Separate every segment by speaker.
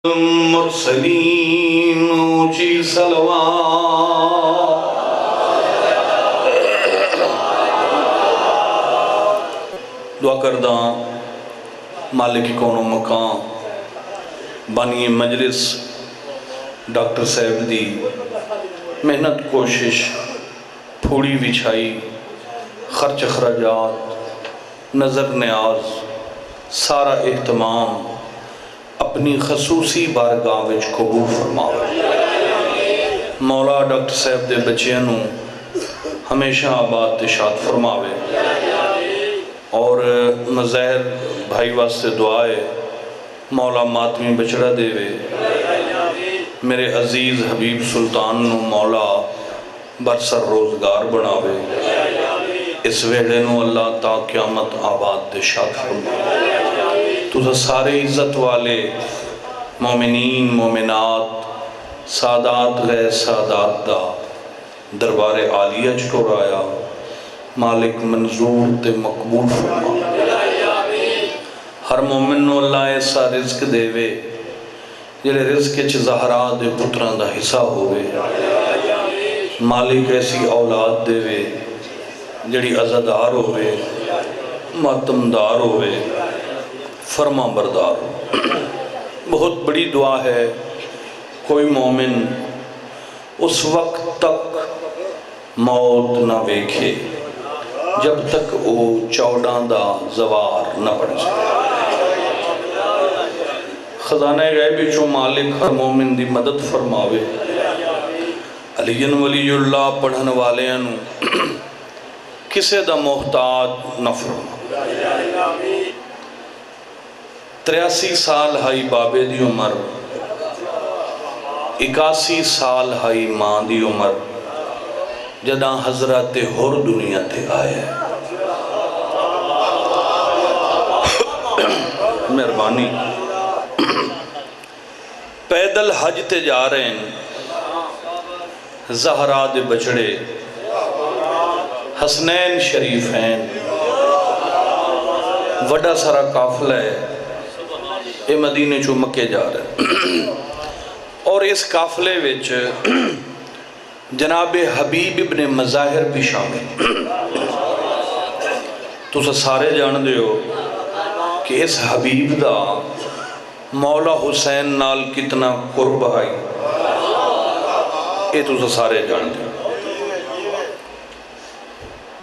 Speaker 1: المرسلین اونچی صلوات دعا کرداں مالک کون و مکان بانی مجلس ڈاکٹر صاحب دی محنت کوشش پھوڑی وچھائی خرچ اخراجات نظر نیاز سارا اہتمام اپنی خصوصی بارگاہ وچ قبول فرماوے۔ مولا ڈاکٹر صاحب دے بچیاں ہمیشہ آباد تشاد فرماوے اور مظاہر بھائی واسطے دعائے مولا ماتمی بچڑا دے وے میرے عزیز حبیب سلطان نو مولا برسر روزگار بناوے اس ویڑے نو اللہ تا قیامت آباد تشاد فرماوے۔ تو سارے عزت والے مومنین مومنات سادات غیر سادات دا دربار عالیہ چھوڑ آیا مالک منظور تے مقبول فرما۔ ہر مومن نو اللہ ایسا رزق دے وے جلے رزق چھ زہرا دے پتران دا حصہ ہوئے، مالک ایسی اولاد دے وے جڑی عزدار ہوئے ماتمدار ہوئے فرما بردار ہو۔ بہت بڑی دعا ہے کوئی مومن اس وقت تک موت نہ ویکھے جب تک وہ چوڑاں دا زوار نہ پڑھ جائے۔ خزانہ غیبی چو مالک ہر مومن دی مدد فرماوے، علی ولی اللہ پڑھن والے انو کسے دا محتاج نہ فرما۔ 83 سال ہائی بابے دی عمر 81 سال ہائی ماں دی عمر جداں حضرت ہر دنیا تے آئے مہربانی پیدل حج تے جا رہے ہیں زہرا دے بچڑے حسنین شریف ہیں وڈا سارا قافلہ ہے اے مدینے چو مکے جا رہے ہیں اور اس قافلے وچ جناب حبیب ابن مظاہر بھی شامل تو سارے جان دے ہو کہ اس حبیب دا مولا حسین نال کتنا قرب آئی یہ تو سارے جان دے ہو۔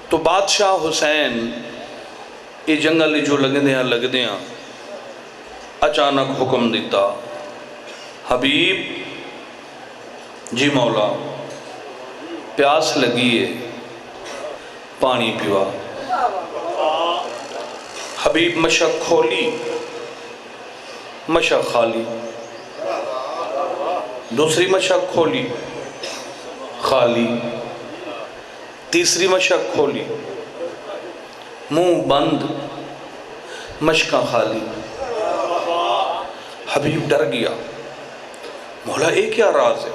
Speaker 1: تو بادشاہ حسین یہ جنگل جو لگ دیاں اچانک حکم دیتا حبیب جی مولا پیاس لگی ہے پانی پیوا۔ حبیب مشک کھولی مشک خالی، دوسری مشک کھولی خالی، تیسری مشک کھولی منہ بند مشکاں خالی۔ حبیب ڈر گیا مولا ایک کیا راز ہے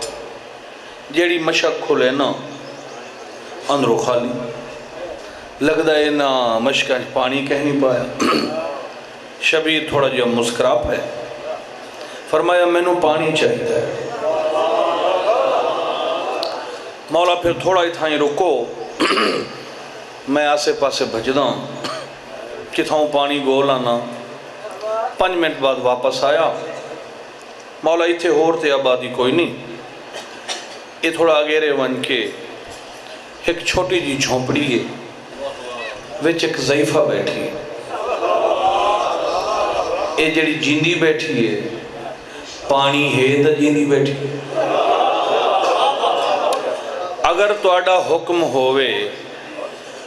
Speaker 1: جیڑی مشک کھولے نا اندرو خالی لگدا ہے نا مشکاں پانی کہہ نہیں پایا۔ شبیر تھوڑا جا مسکراپ ہے فرمایا میں نو پانی چاہیے ہے۔ مولا پھر تھوڑا ہی تھائیں رکو میں آسے پاسے بھجداں کتھاؤں پانی گول آنا 5 منٹ بعد واپس آیا مولا اتھے ہورتے آبادی کوئی نہیں یہ تھوڑا آگے ون کے ایک چھوٹی جی جھونپڑی ہے وچ ایک ضعیفہ بیٹھی ہے یہ جڑی جیندی بیٹھی ہے پانی ہے دا جیندی بیٹھی ہے اگر تو آڈا حکم ہوئے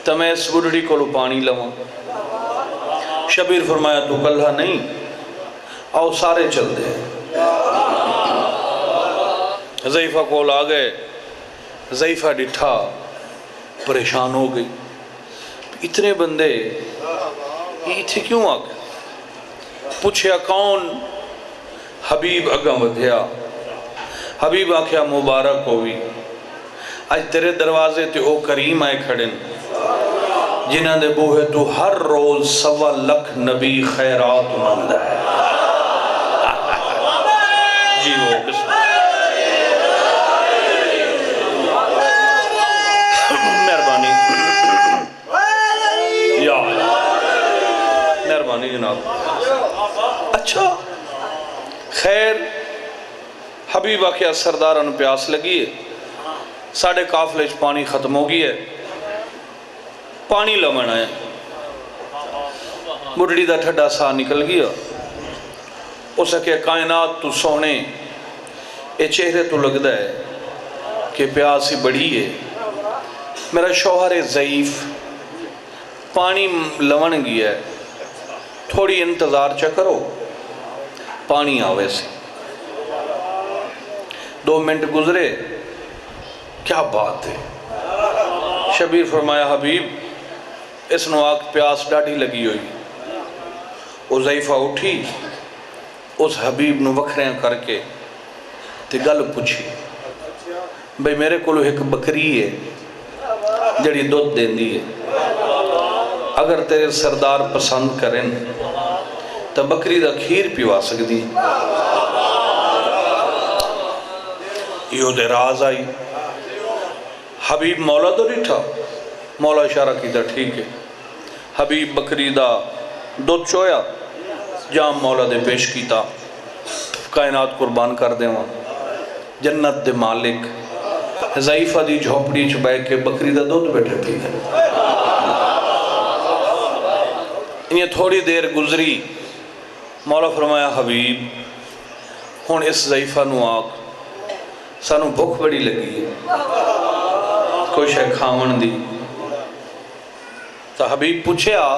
Speaker 1: تو میں اس بڑھڑی کو لو پانی لواں۔ شبیر فرمایا تو کلھا نہیں آؤ سارے چل دے۔ ضعیفہ کول آ گئے ضعیفہ ڈٹھا پریشان ہو گئی اتنے بندے یہ تھے کیوں آ گئے پوچھیا کون حبیب اگاں ودھیا حبیب آکھیا مبارک ہوئی آج تیرے دروازے تے او کریم آئے کھڑن جنہاں دے بوہے تو ہر روز 1.25 لاکھ نبی خیرات مند ہے۔ خیر حبیب آخیا سرداران پیاس لگی ہے، ساڑھے قافلے پانی ختم ہو گئی ہے، پانی لمن ہے۔ بڑھڑی دا ٹھڈا سا نکل گیا، اس کہ کائنات تو سونے اے چہرے تو لگتا ہے کہ پیاس ہی بڑی ہے، میرا شوہر ضعیف، پانی لمن گیا ہے، تھوڑی انتظار چا کرو، پانی آوے سے۔ 2 منٹ گزرے، کیا بات ہے۔ شبیر فرمایا حبیب اس نواق پیاس ڈاڑھی لگی ہوئی۔ عزیفہ اٹھی، اس حبیب نو وکھریاں کر کے تے گل پوچھی، بھئی میرے کولو ایک بکری ہے جڑی دودھ دیندی ہے، اگر تیرے سردار پسند کریں تو بکری دا کھیر پیوا سکتی۔ یہ دے راز آئی، حبیب مولا تو نہیں تھا، مولا اشارہ کیتا ٹھیک ہے۔ حبیب بکری دا دودھ چویا، جام مولا دے پیش کیتا، کائنات قربان کر دے وہاں، جنت دے مالک ضعیفہ دی جھوپڑی چ بیٹھ کے بکری دا دودھ بیٹھے پی گئے۔ انہیں تھوڑی دیر گزری، مولا فرمایا حبیب ہون اس ضعیفہ نو آگ، سانو بھوک بڑی لگی ہے، کوئی شے کھاون دی۔ تو حبیب پوچھے آ،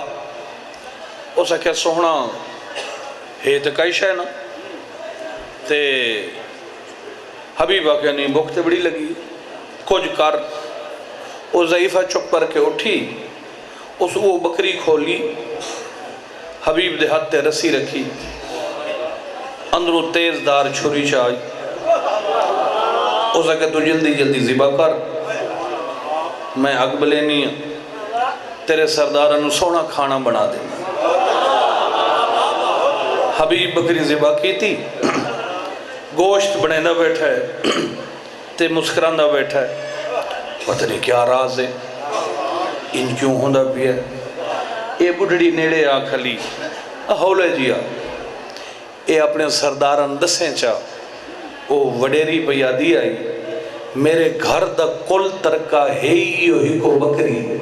Speaker 1: اسا کیا سوہنا ہے تو کئی شے نا، تے حبیب آکے نہیں بھوک تے بڑی لگی، کچھ کر۔ وہ ضعیفہ چپ کر کے اٹھی، اس وہ بکری کھولی، حبیب دے ہاتھ تے رسی رکھی، اندروں تیز دار چھری چائی، اسا کہ تو جلدی جلدی ذبح کر، میں اقبلے نہیں ہوں، تیرے سردارانو سونا کھانا بنا دے۔ حبیب بکری ذبح کی تھی، گوشت بنینا بیٹھا ہے تے مسکراندہ بیٹھا ہے، پتہ نہیں کیا راز ہے، ان کیوں ہوندہ بھی ہے۔ اے بڑھڑی نیڑے آ کھلی، ہولے جیا، اے اپنے سرداران دسیں چاہ، او وڈیری بیادی آئی، میرے گھر دا کل ترکہ ہے ہی کو بکری۔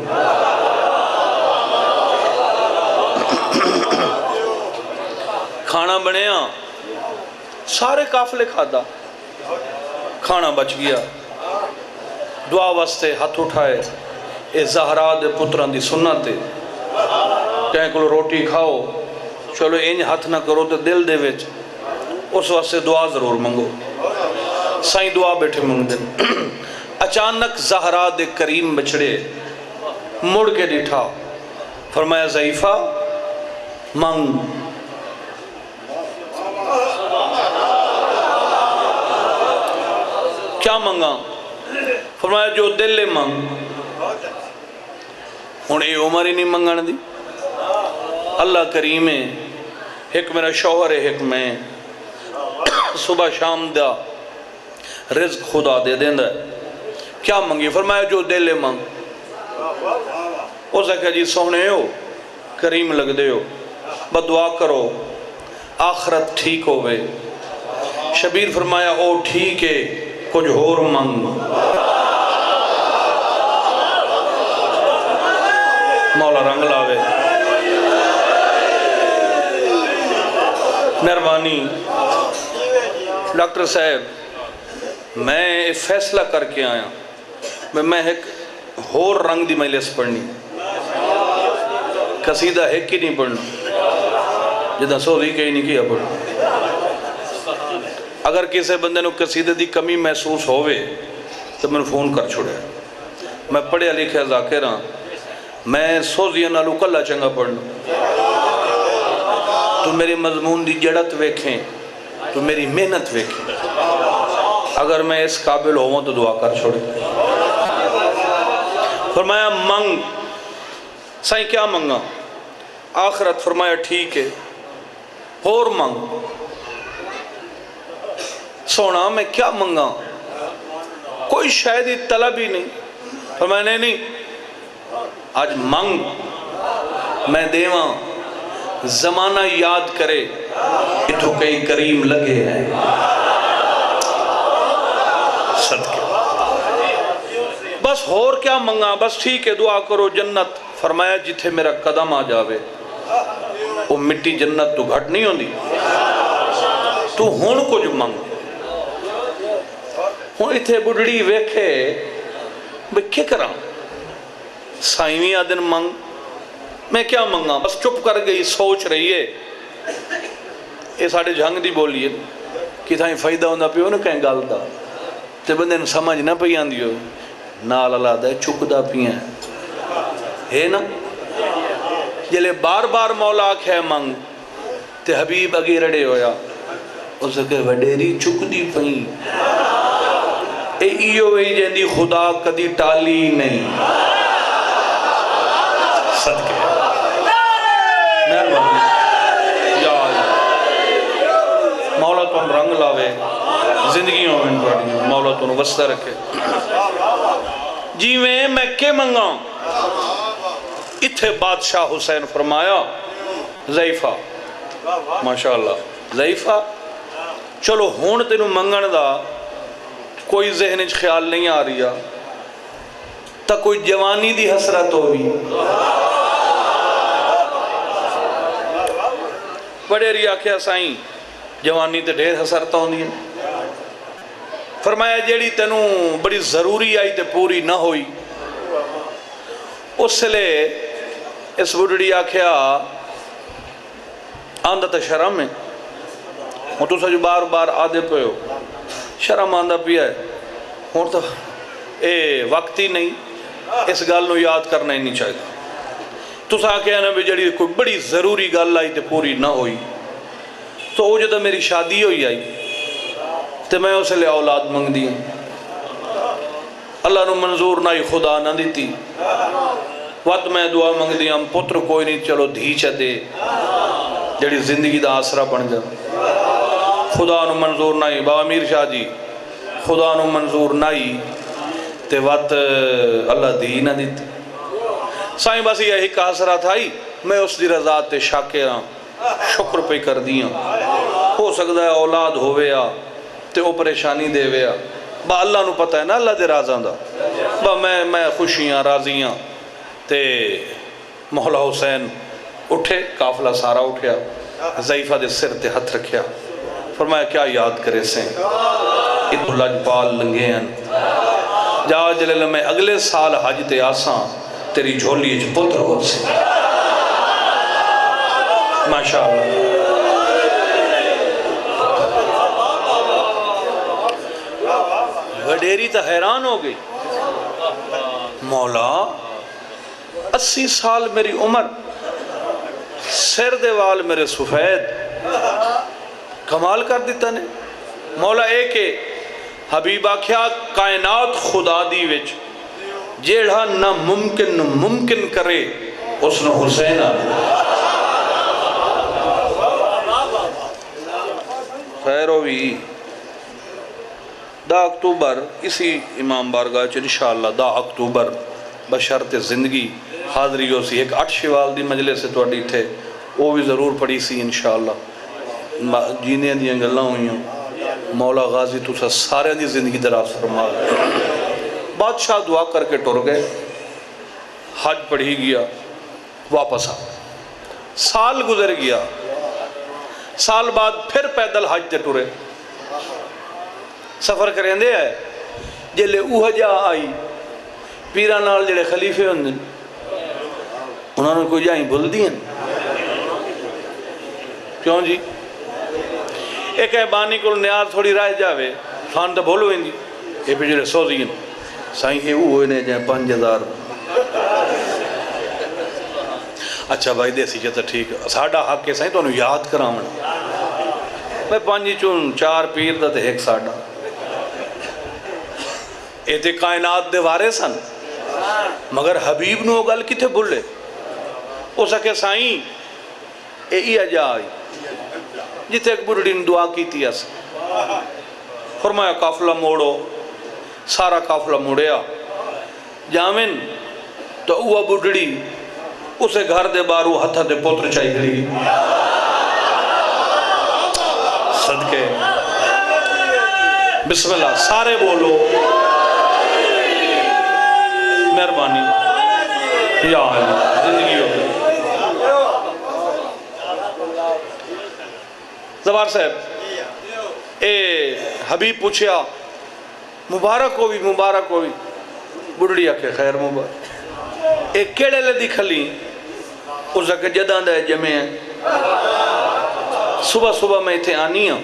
Speaker 1: کھانا بنیا، سارے قافلے کھادا، کھانا بچ گیا۔ دعا واسطے ہاتھ اٹھائے، اے زہرا دے پتران دی سنت ہے، کہیں کلو روٹی کھاؤ، چلو انج ہاتھ نہ کرو تو دل دے وچ، اس واسطے دعا ضرور منگو۔ سائیں دعا بیٹھے منگ دیں۔ اچانک زہرا دے کریم بچڑے مڑ کے ڈٹھا، فرمایا ضعیفہ منگ۔ کیا منگا؟ فرمایا جو دل منگ۔ انہیں یہ عمر ہی نہیں منگن دی، اللہ کریم ہے، ایک میرا شوہر ہے، ایک میں، صبح شام دا رزق خدا دے دیندہ ہے، کیا منگی؟ فرمایا جو دل منگ۔ اسے کہا جی سونے ہو، کریم لگ دے ہو، بدعا کرو، آخرت ٹھیک ہوئے۔ شبیر فرمایا او ٹھیک ہے، کچھ اور منگ۔ مولا رنگ لاوے، مہربانی۔ ڈاکٹر صاحب میں فیصلہ کر کے آیا، میں ایک ہور رنگ دی مجلس پڑھنی، قصیدہ ایک ہی نہیں پڑھنا، جدہ سوزی کہیں نہیں کیا پڑھنا۔ اگر کسی بندے نو قصیدہ دی کمی محسوس ہوئے تو میں فون کر چھوڑے، میں پڑھے لکھے ذاکر ہاں، میں سوزیاں نالو کلہ چنگا پڑھنا، تو میری مضمون دی جڑت ویکھیں، تو میری محنت ویکھیں، اگر میں اس قابل ہوں تو دعا کر چھوڑے۔ فرمایا منگ۔ سائیں کیا منگا؟ آخرت۔ فرمایا ٹھیک ہے، اور منگ۔ سونا میں کیا منگا؟ کوئی شاید ہی طلب ہی نہیں۔ فرمایا نہیں، آج منگ، میں دیواں، زمانہ یاد کرے اتھو کئی کریم لگے ہیں صدقے بس ہور کیا منگا بس ٹھیک ہے دعا کرو جنت فرمایا جتھے میرا قدم آ جاوے وہ مٹی جنت تو گھٹ نہیں ہوندی تو ہون کچھ منگ ہون اتھے بڑھڑی ویکھے بھئی کیا کرا سائنویں آدن منگ میں کیا منگا بس چپ کر گئی سوچ رہی ہے یہ ساڑھے جھنگ دی بولی ہے کہ تھائیں فائدہ ہوندہ پیو نا کہیں گال دا تے بندے نے سمجھ نہ پئی آن دیو نال اللہ دا چک دا پیا ہے نا جلے بار بار مولا آکھے منگ تے حبیب اگے رڑے ہویا اسے کہ وڈیری چک دی پئی اے ایو وی جیندی خدا کدی ٹالی نہیں صدقے مہربانی یا مولا تم رنگ لاوے زندگیوں میں پڑھیں مولا تم وسطہ رکھے جی میں کے منگا اتھے بادشاہ حسین فرمایا ضعیفہ ماشاءاللہ ضعیفہ چلو ہون تینوں منگن دا کوئی ذہن خیال نہیں آ رہی تا کوئی جوانی دی حسرت ہوئی بڑے ریا کیا سائیں جوانی تے ڈھیر حسرت ہوندی ہیں فرمایا جیڑی تینوں بڑی ضروری آئی تے پوری نہ ہوئی اس لئے اس بڑھڑی آکھیا آندہ تا شرم ہے ہوں تو سجو بار بار آدھے پہ ہو شرم آندہ پیا ہے ہوں تو وقت ہی نہیں اس گال نو یاد کرنا ہی نہیں چاہتا تو سا کہا نا بھی جڑی کوئی بڑی ضروری گال آئی تے پوری نہ ہوئی تو وہ جدہ میری شادی ہوئی آئی تے میں اسے لے اولاد منگ دی اللہ نو منظور نہ ہی خدا نہ دیتی وقت میں دعا منگ دی ہم پتر کوئی نہیں چلو دھی چا دے جڑی زندگی دا آسرہ بن جا خدا نو منظور نہ ہی بابا امیر شاہ جی خدا نو منظور نہ ہی تے وقت اللہ دی نہ دیتی سائیں بس یہی کاسرہ تھا ہی میں اس دی رضا تے شاکرہ شکر پہ کر دیا ہو سکتا ہے اولاد ہوئے یا تے او پریشانی دے ویا با اللہ نو پتہ ہے نا اللہ دے رازاں دا با میں خوشیاں راضیاں تے مولا حسین اٹھے قافلہ سارا اٹھیا ضعیفہ دے سر تے ہتھ رکھیا فرمایا کیا یاد کرے سیں اتو لجپال لنگے ہیں جا جلال میں اگلے سال حج تے آساں تیری جھولی اچھ پتر ہو سے ماشاءاللہ وڈیری تا حیران ہو گئی مولا 80 سال میری عمر سر دے وال میرے سفید کمال کر دیتا نے مولا ایک ہے حبیبہ کیا کائنات خدا دی وچ جیڑا نہ ممکن کرے اس نے حسین خیر ہوئی 10 اکتوبر اسی امام بارگاہ چ انشاءاللہ 10 اکتوبر بشرط زندگی حاضری ہو سی ایک 8 شوال دی مجلس سے توڑی تھے وہ بھی ضرور پڑھی سی انشاءاللہ جینے دیاں گلاں ہوئیں مولا غازی تو سارے دی زندگی دراز فرما بادشاہ دعا کر کے ٹر گئے حج پڑھی گیا واپس آ سال گزر گیا سال بعد پھر پیدل حج تے ٹرے سفر کریں دے آئے جلے اوہ جا آئی پیران نال جڑے خلیفے ہوندے انہوں نے کوئی جائیں بھول دیں کیوں جی ایک ہے بانی کو نیار تھوڑی رائے جاوے فان تا بھولو ہیں جی یہ پہ جڑے 100 دیں سائیں اے اوہ نے جائیں 5000 اچھا بھائی دیسی چاہتا ٹھیک ساڑھا حق کے سائیں تو انہوں یاد کراؤں میں 5 چون 4 پیر دا تے ایک ساڑھا اے تے کائنات دے وارے سن مگر حبیب نو گل کتے بھولے او سکے سائیں اے ای اجائی جتے ایک بڑھڑین دعا کی تھی اس فرمایا قافلہ موڑو سارا قافلہ موڑیا جامن تو اوہ بڑھڑی اسے گھر دے بارو ہتھا دے پوتر چاہی گئی صدقے بسم اللہ سارے بولو مہربانی یا اللہ زندگی ہو گئی زبار صاحب اے حبیب پوچھیا مبارک ہوئی بڑھڑی آکے خیر مبارک ایک کیڑے لدی کھلی اس کا جدان دے جمعے ہیں صبح میں تھے آنی ہوں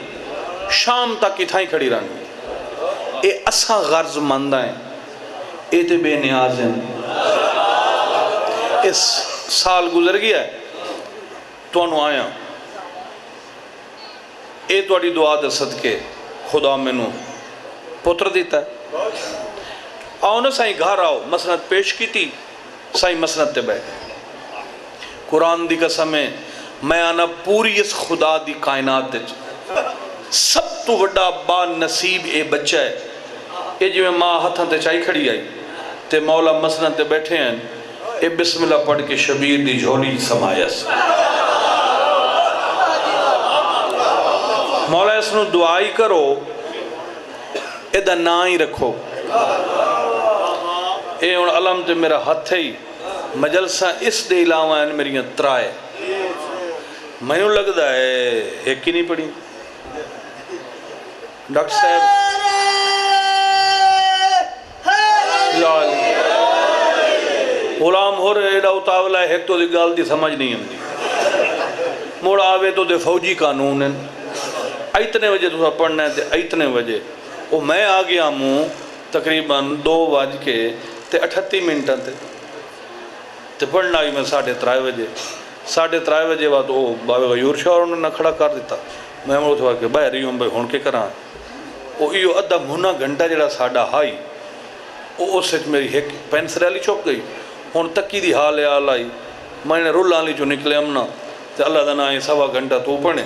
Speaker 1: شام تک کی تھائیں کھڑی رہنی اے اساں غرض مندہ ہیں اے تے بے نیاز ہیں اس سال گزر گیا ہے تو انہوں آیا اے تو اڑی دعا دے صدقے خدا میں نو پتر دیتا ہے آؤ نا سائیں گھر آؤ مسند پیش کی تھی سائیں مسند تے بیٹھ قرآن دی قسم ہے میں آنا پوری اس خدا دی کائنات دے سب تو وڈا با نصیب اے بچہ ہے اے جو میں ماں ہتھاں تے چائی کھڑی آئی تے مولا مسند تے بیٹھے ہیں اے بسم اللہ پڑھ کے شبیر دی جھولی سمایا سے مولا اس نو دعائی کرو اے دا نا ہی رکھو اے ان علم تے میرا ہتھ ہی مجلسہ اس دے علاوہ ہیں میری ترائے میں نے لگتا ہے ایک ہی نہیں پڑھی ڈاکٹر صاحب غلام ہو رہے ایڈا اتاولا ہے ایک تو دی گال دی سمجھ نہیں ہم موڑ آوے تو دے فوجی قانون ہیں اتنے وجہ تو پڑھنا ہے تے اتنے وجہ وہ میں آگیا ہوں تقریباً 2:38 تے پڑھنا ہی میں 3:30 بجے بعد وہ بابے غیور شاہ انہوں نے کھڑا کر دیتا میں اتوا کہ باہر ہی ہوں بھائی ہون کے کراں وہ ایو ادھا مہینہ گھنٹہ جڑا ساڈا ہائی وہ اس میری ایک پینسل والی چوک گئی ہوں تکی دی حال آئی میں نے رول آلی چو نکلے امنا تے اللہ دا نام 1.25 گھنٹہ تو پڑھے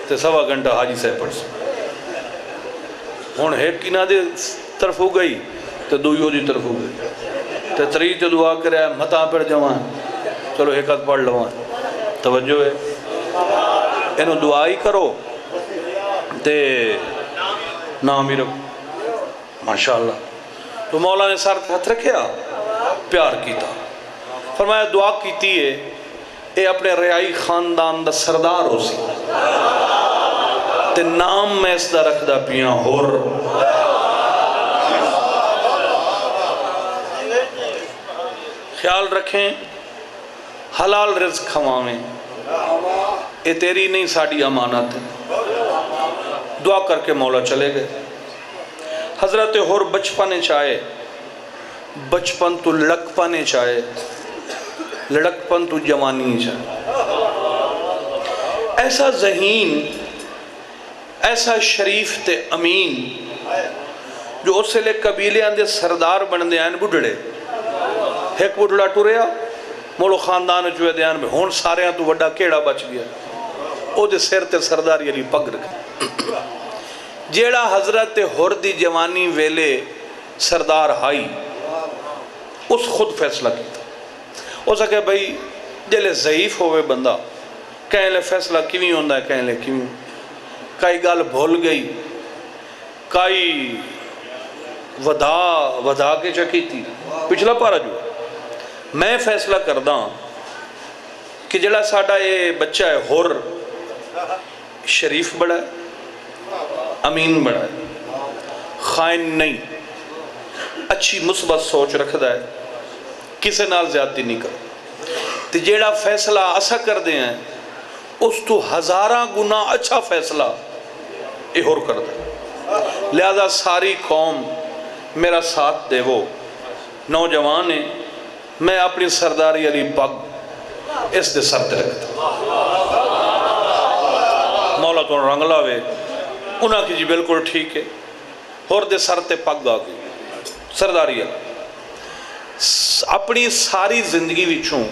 Speaker 1: تے 1.25 گھنٹہ حاجی صاحب پڑھ سو ہوں ایک کی نہ دے طرف ہو گئی تے دوئیوں دی طرف ہو گئی تے تری تے دعا کرے متا پڑھ جوان چلو ایک ہاتھ پڑھ لوان توجہ ہے انہوں دعائی کرو تے نام ہی رکھو ماشاءاللہ تو مولا نے سر ہاتھ رکھیا پیار کیتا فرمایا دعا کیتی ہے اے اپنے ریائی خاندان دا سردار ہو سی تے نام میں اس دا رکھ دا پیاں ہور خیال رکھیں حلال رزق کھواویں اے تیری نہیں ساڑی امانت ہے دعا کر کے مولا چلے گئے حضرت ہور بچپنے چاہے بچپن تو لڑک پانے چاہے لڑک پن تو جوانی چاہے ایسا ذہین ایسا شریف تے امین جو اس سے لے قبیلے آندے سردار بندے آئین بڑھڑے ایک بڑھڑا ٹوریا موڑو خاندان جو ہے دیان میں ہون سارے ہیں تو وڈا کیڑا بچ گیا او دے سیر تے سرداری علی پگ رکھے جیڑا حضرت ہور دی جوانی ویلے سردار ہائی اس خود فیصلہ کیتا ہو سکے بھئی جلے ضعیف ہوئے بندہ کہیں لے فیصلہ کیویں ہوندہ ہے کہیں لے کیویں کئی گال بھول گئی کئی ودا کے چکی تھی پچھلا پارا جو میں فیصلہ کردہ کہ جڑا ساڑھا یہ بچہ ہے ہور شریف بڑا ہے امین بڑا ہے خائن نہیں اچھی مثبت سوچ رکھدا ہے کسے نال زیادتی نہیں کرو تے جیڑا فیصلہ اسا کر دے ہیں اس تو ہزارہ گنا اچھا فیصلہ اے ہور کر دے لہذا ساری قوم میرا ساتھ دے وہ نوجوان ہیں میں اپنی سرداری علی پگ اس دے سر تے رکھتا مولا تو رنگ لاوے انہاں کی جی بالکل ٹھیک ہے ہور دے سر تے پگ آ گئی سرداری علی اپنی ساری زندگی وچوں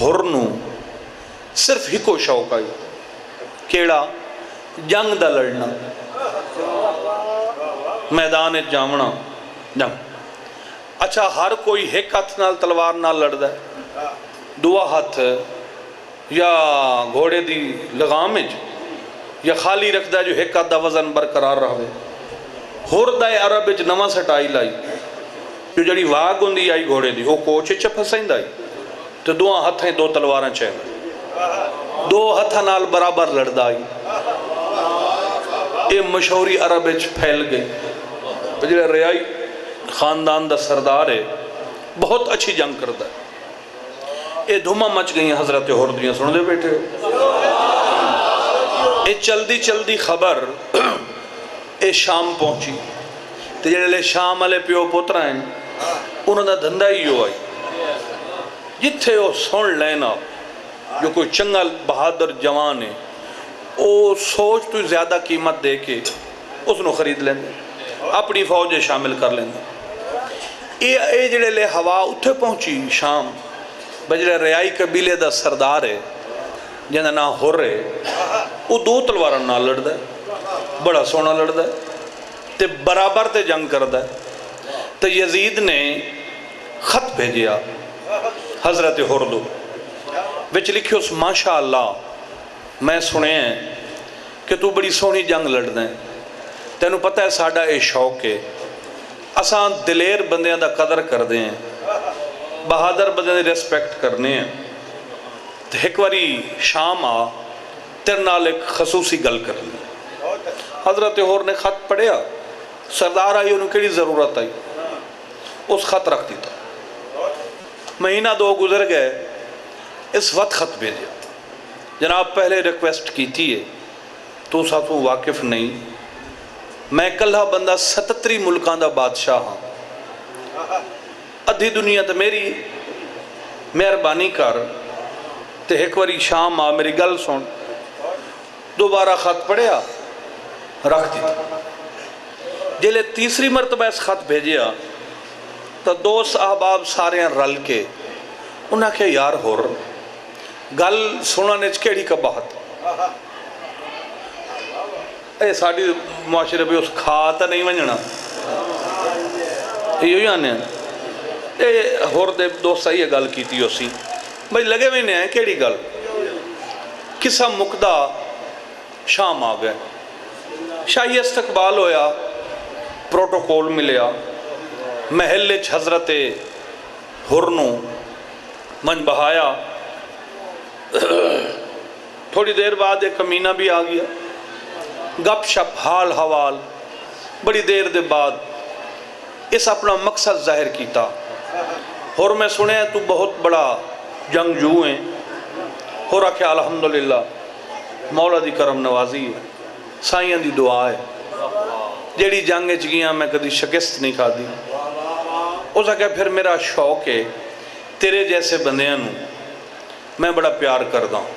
Speaker 1: ہورنو صرف ہکو شوق آئی کیڑا جنگ دا لڑنا میدان جامنا جنگ اچھا ہر کوئی ایک ہاتھ نال تلوار نال لڑدا ہے 2 ہاتھ یا گھوڑے دی لگام یا خالی رکھتا ہے جو ایک آدھا وزن برقرار رہے. ہردہ عرب وچ نواں سٹائی لائی جو جڑی واگ ہوندی آئی گھوڑے دی وہ کوچ چ پھسیندا آئی تو دو ہتھیں دو تلواراں چاہیے دو ہتھاں نال برابر لڑدا آئی. یہ مشہوری عرب وچ پھیل گئی. جڑا ریائی خاندان دا سردار ہے بہت اچھی جنگ کرتا ہے. یہ دھوما مچ گئی حضرت ہردیاں سن دے بیٹھے. یہ چلدی چلدی خبر اے شام پہنچی تے جڑے لے شام والے پیو پوترا ہیں انہوں دا دھندا ہی ہو آئی جتھے وہ سن لینا جو کوئی چنگا بہادر جوان ہے وہ سوچ تو زیادہ قیمت دے کے اس نو خرید لیندے اپنی فوج شامل کر لیندے. اے جڑے لے ہوا اتھے پہنچی شام بجڑے ریائی قبیلے دا سردار ہے جنہاں نا ہر ہے وہ دو تلواراں نال لڑدا ہے بڑا سونا لڑدا ہے تے برابر تے جنگ کردا ہے. تے یزید نے خط بھیجیا حضرت ہردو وچ لکھیو اس ماشاءاللہ میں سنے ہیں کہ تو بڑی سونی جنگ لڑدا ہے تینوں پتہ ہے ساڈا اے شوق ہے اساں دلیر بندیاں دا قدر کردے ہیں بہادر بندیاں دی ریسپیکٹ کرنے ہیں. تے ایک واری شام آ تیرے نال ایک خصوصی گل کرنی. حضرت ہور نے خط پڑھیا سردار آئی انہوں کیڑی ضرورت آئی اس خط رکھ دیتا. مہینہ دو گزر گئے اس وقت خط بھیجا جناب پہلے ریکویسٹ کی تھی ہے تو ساتھوں واقف نہیں میں کلہ بندہ 77 ملکان دا بادشاہ ہاں ادھی دنیا تے میری مہربانی کر تے ایک واری شام آ میری گل سن. دوبارہ خط پڑھیا رکھ دیتا. جلے تیسری مرتبہ اس خط بھیجیا تو دوست احباب سارے رل کے انہاں کہ یار ہور گل سننے کیڑی کباہت اے ساڑی معاشرے بھی اس کھاتا نہیں ونجنا یہ ہی آنے اے ہور دے دوست یہ گل کی تھی اسی بھائی لگے میں نہیں ہیں کیڑی گل کسا مقدہ شام آ گئے شاہی استقبال ہویا پروٹوکول ملیا محلے حضرت ہرنو من بہایا. تھوڑی دیر بعد ایک کمینہ بھی آ گیا گپ شپ حال حوال بڑی دیر دے بعد اس اپنا مقصد ظاہر کیتا. اور میں سنے تو بہت بڑا جنگجو ہیں ہو رکھے الحمدللہ مولا دی کرم نوازی ہے سائیاں دی دعا ہے جیڑی جنگ چگیاں میں کدی شکست نہیں کھا دی. اس آگے پھر میرا شوق ہے تیرے جیسے بندیاں نو میں بڑا پیار کردہ ہوں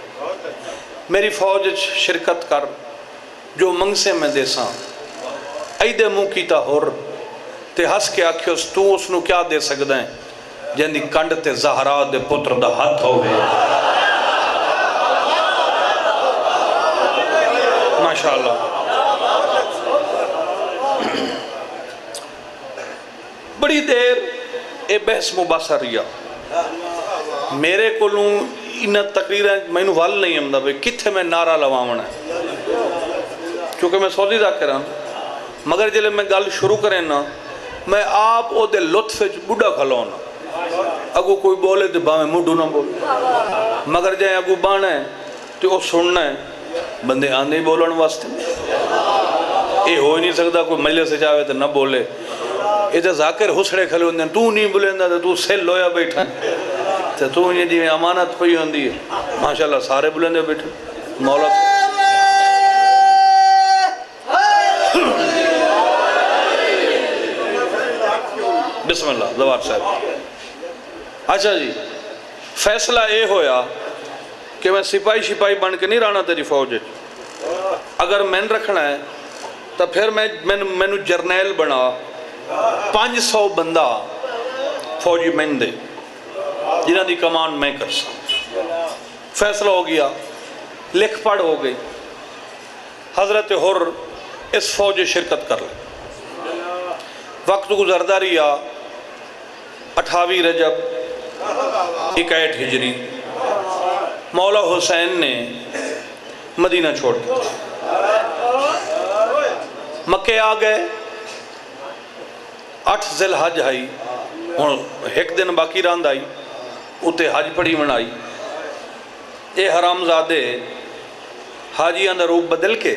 Speaker 1: میری فوج شرکت کر جو منگسے میں دیساں ایدے منہ کیتا ہور تے ہس کے آکھے تو اس نو کیا دے سکتا ہے جن دی کنڈ تے زہرا دے پتر دا ہاتھ ہوئے ماشاءاللہ. بڑی دیر اے بحث مباحثہ رہیا میرے کولوں انہاں تقریریں میں نو وال نہیں ہمدا بھئی کتھے میں نعرہ لواونا ہے کیونکہ میں سعودی دا کراں مگر جلے میں گل شروع کریں نا میں آپ او دے لطف بڑھا کھلونا اگو کوئی بولے تو باہیں موڈو نہ بولے مگر جائیں اگو بانا ہے تو وہ سننا ہے بندے آندے ہی بولن واسطے یہ ہو ہی نہیں سکتا کوئی مجلس سے چاہے تو نہ بولے یہ تو ذاکر حسڑے کھلے ہوندے ہیں تو نہیں بولے تو تو سیل لویا بیٹھا تو یہ جی امانت پئی ہوندی ہے ماشاءاللہ سارے بولے بیٹھے مولا بسم اللہ زوار صاحب. اچھا جی فیصلہ اے ہویا کہ میں سپاہی شپاہی بن کے نہیں رہنا تیری فوج اگر میں رکھنا ہے تو پھر میں جرنیل بنا 500 بندہ فوجی میں دے جنہاں دی کمان میں کر سا. فیصلہ ہو گیا لکھ پڑھ ہو گئی حضرت ہر اس فوج شرکت کر لے. وقت گزردہ رہا 28 رجب 61 ہجری مولا حسین نے مدینہ چھوڑ دیا. مکے آ گئے 8 ذی الحج آئی ہوں ایک دن باقی راند آئی اتنے حج پڑھی منائی اے حرام زادے حاجیاں دا روپ بدل کے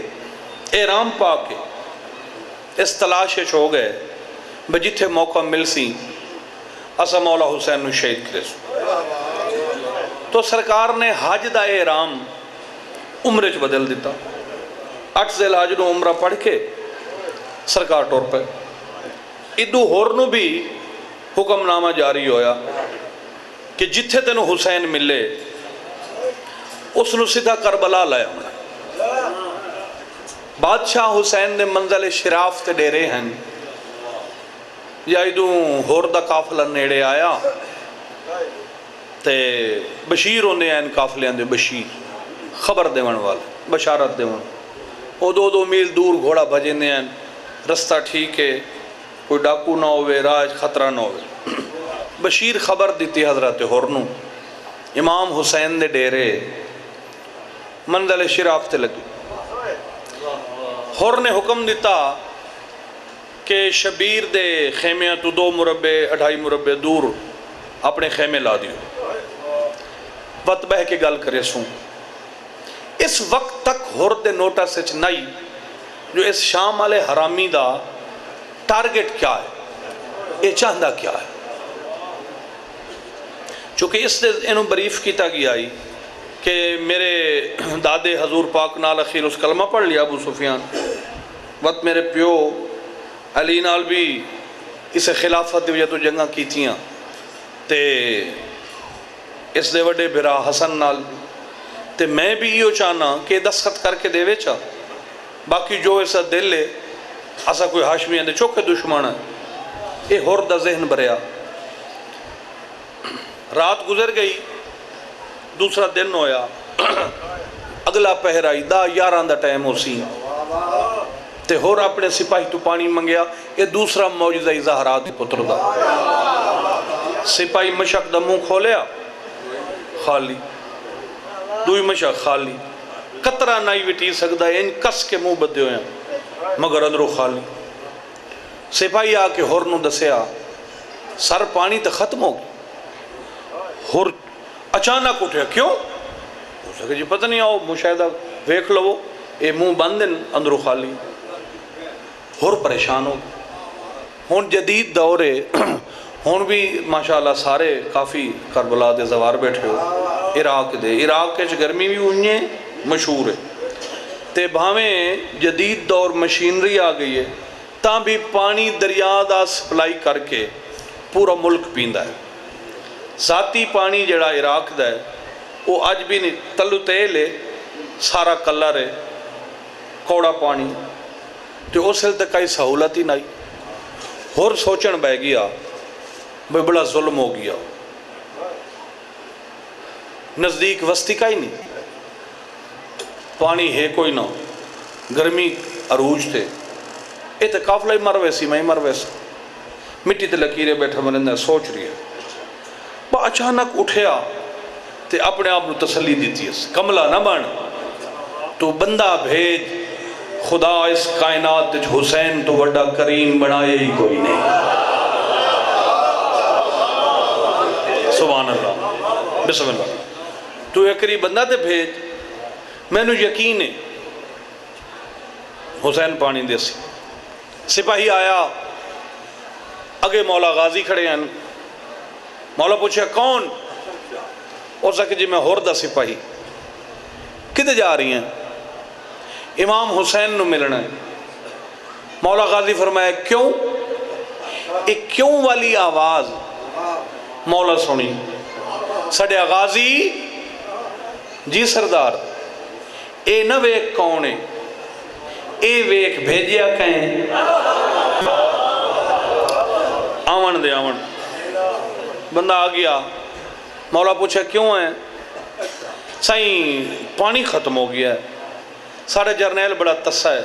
Speaker 1: احرام پا کے اس تلاش ہو گئے بجتھے موقع مل سی اسا مولا حسین نو شہید کرے سو تو سرکار نے حج دا احرام عمرے چ بدل دیتا 8 ذی الحج نو عمرہ پڑھ کے سرکار ٹور پہ ادو ہورنو بھی حکم نامہ جاری ہویا کہ جتھے تینو حسین ملے اس نو سیدھا کربلا لائے ہونا بادشاہ حسین نے منزل شراف تے ڈیرے ہیں یا ادو ہور دا قافلہ نیڑے آیا تے بشیر ہونے ہیں قافلے اندے بشیر خبر دیون والے بشارت دیون او 2 میل دور گھوڑا بھجنے ہیں رستہ ٹھیک ہے کوئی ڈاکو نہ ہوئے راج خطرہ نہ ہوئے بشیر خبر دیتی حضرت ہورنو امام حسین نے ڈیرے منزل شراف تے لگی ہور نے حکم دیتا کہ شبیر دے خیمیاں تو 2 مربع 2.5 مربع دور اپنے خیمے لا دیو وقت بہ کے گل کرے سوں اس وقت تک ہور دے نوٹا سچ نہیں جو اس شام والے حرامی دا ٹارگٹ کیا ہے یہ چاہندہ کیا ہے چونکہ اس نے انہوں بریف کیتا گیا ہی کہ میرے دادے حضور پاک نال اخیر اس کلمہ پڑھ لیا ابو سفیان وقت میرے پیو علی نال بھی اسے خلافت دی وجہ تو جنگاں کی تھیاں تے اس دے وڈے بھرا حسن نال تے میں بھی یہ چاہنا کہ دستخط کر کے دے ویچا باقی جو ایسا دل لے اسا کوئی ہاشمی اندے چوکے دشمن ہے یہ ہور دا ذہن بریا رات گزر گئی دوسرا دن ہویا اگلا پہرائی 11 دا ٹائم ہو سی تے ہور اپنے سپاہی تو پانی منگیا یہ دوسرا معجزہ زہرات پتر دا سپاہی مشک دا منہ کھولیا خالی دوئی مشک خالی قطرہ نہیں وٹی سکدا ان کس کے منہ بدے ہوئے ہیں مگر اندرو خالی سپاہی آ کے ہور نو دسیا سر پانی تے ختم ہو گئی ہور اچانک اٹھیا کیوں ہو سکے جی پتہ نہیں آؤ مشاہدہ ویکھ لو اے منہ بندن اندرو خالی ہور پریشان ہو ہون جدید دورے ہون بھی ماشاءاللہ سارے کافی کربلا دے زوار بیٹھے ہو عراق کے گرمی بھی ہوئی مشہور ہے تے بھاویں جدید دور مشینری آ گئی ہے تاں بھی پانی دریا دا سپلائی کر کے پورا ملک پیندا ہے ذاتی پانی جڑا عراق دا ہے وہ اج بھی نہیں تلو تیل ہے سارا کلر ہے کوڑا پانی تو اس ہل تک کئی سہولت ہی نہیں ہور سوچن بہ گیا بھئی بڑا ظلم ہو گیا نزدیک وسطی کا ہی نہیں پانی ہے کوئی نہ گرمی عروج تھے یہ تو قافلہ ہی مر ویسی میں ہی مر ویسا مٹی تے لکیرے بیٹھا مرندہ سوچ رہی ہے وہ اچانک اٹھیا تے اپنے آپ نو تسلی دیتی ہے کملہ نہ بن تو بندہ بھیج خدا اس کائنات حسین تو وڈا کریم بنائے ہی کوئی نہیں سبحان اللہ بسم اللہ تو ایکری بندہ تے بھیج میں نو یقین ہے حسین پانی دے سی سپاہی آیا اگے مولا غازی کھڑے ہیں مولا پوچھا کون اور سکے جی میں ہور دا سپاہی کدھے جا رہی ہیں امام حسین نو ملنا ہے مولا غازی فرمایا کیوں ایک کیوں والی آواز مولا سنی سڑے غازی جی سردار اے نہ ویک کون ہے اے ویک بھیجیا کہیں آون دے آون بندہ آ گیا مولا پوچھا کیوں ہے سائیں پانی ختم ہو گیا ہے سارے جرنیل بڑا تسا ہے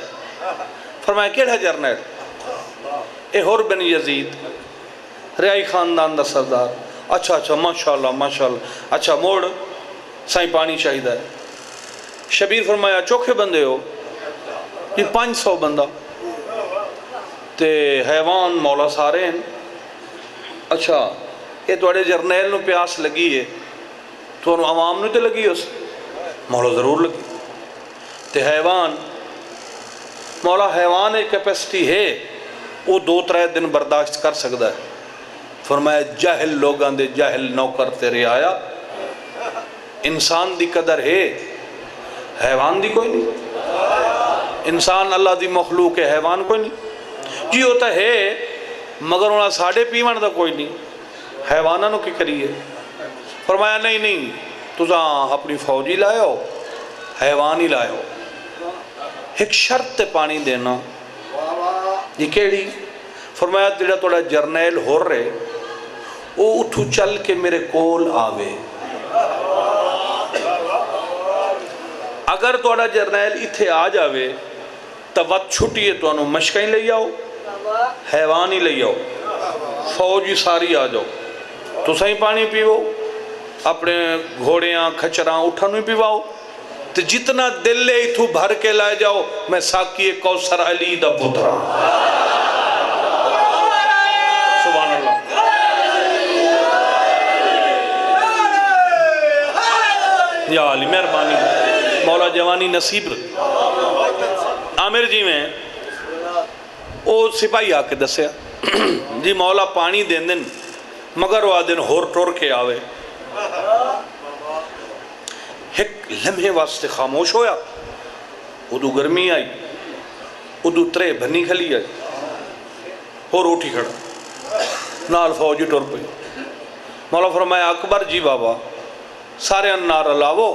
Speaker 1: فرمایا کیڑا جرنیل اے ہور بن یزید ریائی خاندان دا سردار اچھا ماشاءاللہ اچھا موڑ سائیں پانی چاہیدہ ہے شبیر فرمایا چوکھے بندے ہو یہ 500 بندہ تے حیوان مولا سارے ہیں. اچھا یہ توڑے جرنیل نو پیاس لگی ہے تو عوام نو تے لگی اس مولا ضرور لگی. تے حیوان مولا حیوان ایک کیپیسٹی ہے وہ 2-3 دن برداشت کر سکتا ہے. فرمایا جاہل لوگاں دے جاہل نوکر تیرے آیا. انسان دی قدر ہے حیوان دی کوئی نہیں. انسان اللہ دی مخلوق ہے حیوان کوئی نہیں. جی ہوتا ہے مگر انہاں ساڑھے پیون دا کوئی نہیں. حیوانہ نو کی کریے. فرمایا نہیں تُساں اپنی فوجی لائے ہو حیوان ہی لائے ہو. ایک شرط تے پانی دینا. یہ کیڑی؟ فرمایا تیرا توڑا جرنیل ہو رہے وہ اتھو چل کے میرے کول آوے. اگر توڑا جرنیل اتھے آ جاوے تو وقت چھٹی ہے تو انہوں مشکیں لے آؤ حیوان ہی لے آؤ فوجی ساری آ جاؤ. تو سہی پانی پیو اپنے گھوڑیاں کھچراں اٹھانو ہی پیواؤ. تو جتنا دل لے اتھو بھر کے لائے جاؤ. میں ساکی کوثر علی دا پترا. سبحان اللہ. یا علی مہربانی مولا جوانی نصیب. عامر جی میں وہ سپاہی آ کے دسیا جی مولا پانی دین دن مگر وہ دن ہور ٹور کے آوے. ایک لمحے واسطے خاموش ہویا. ادو گرمی آئی ادو ترے بھنی کھلی آئی اور اٹھی کھڑا نال فوجی ٹور پئی. مولا فرمایا اکبر جی بابا سارے انار لاؤ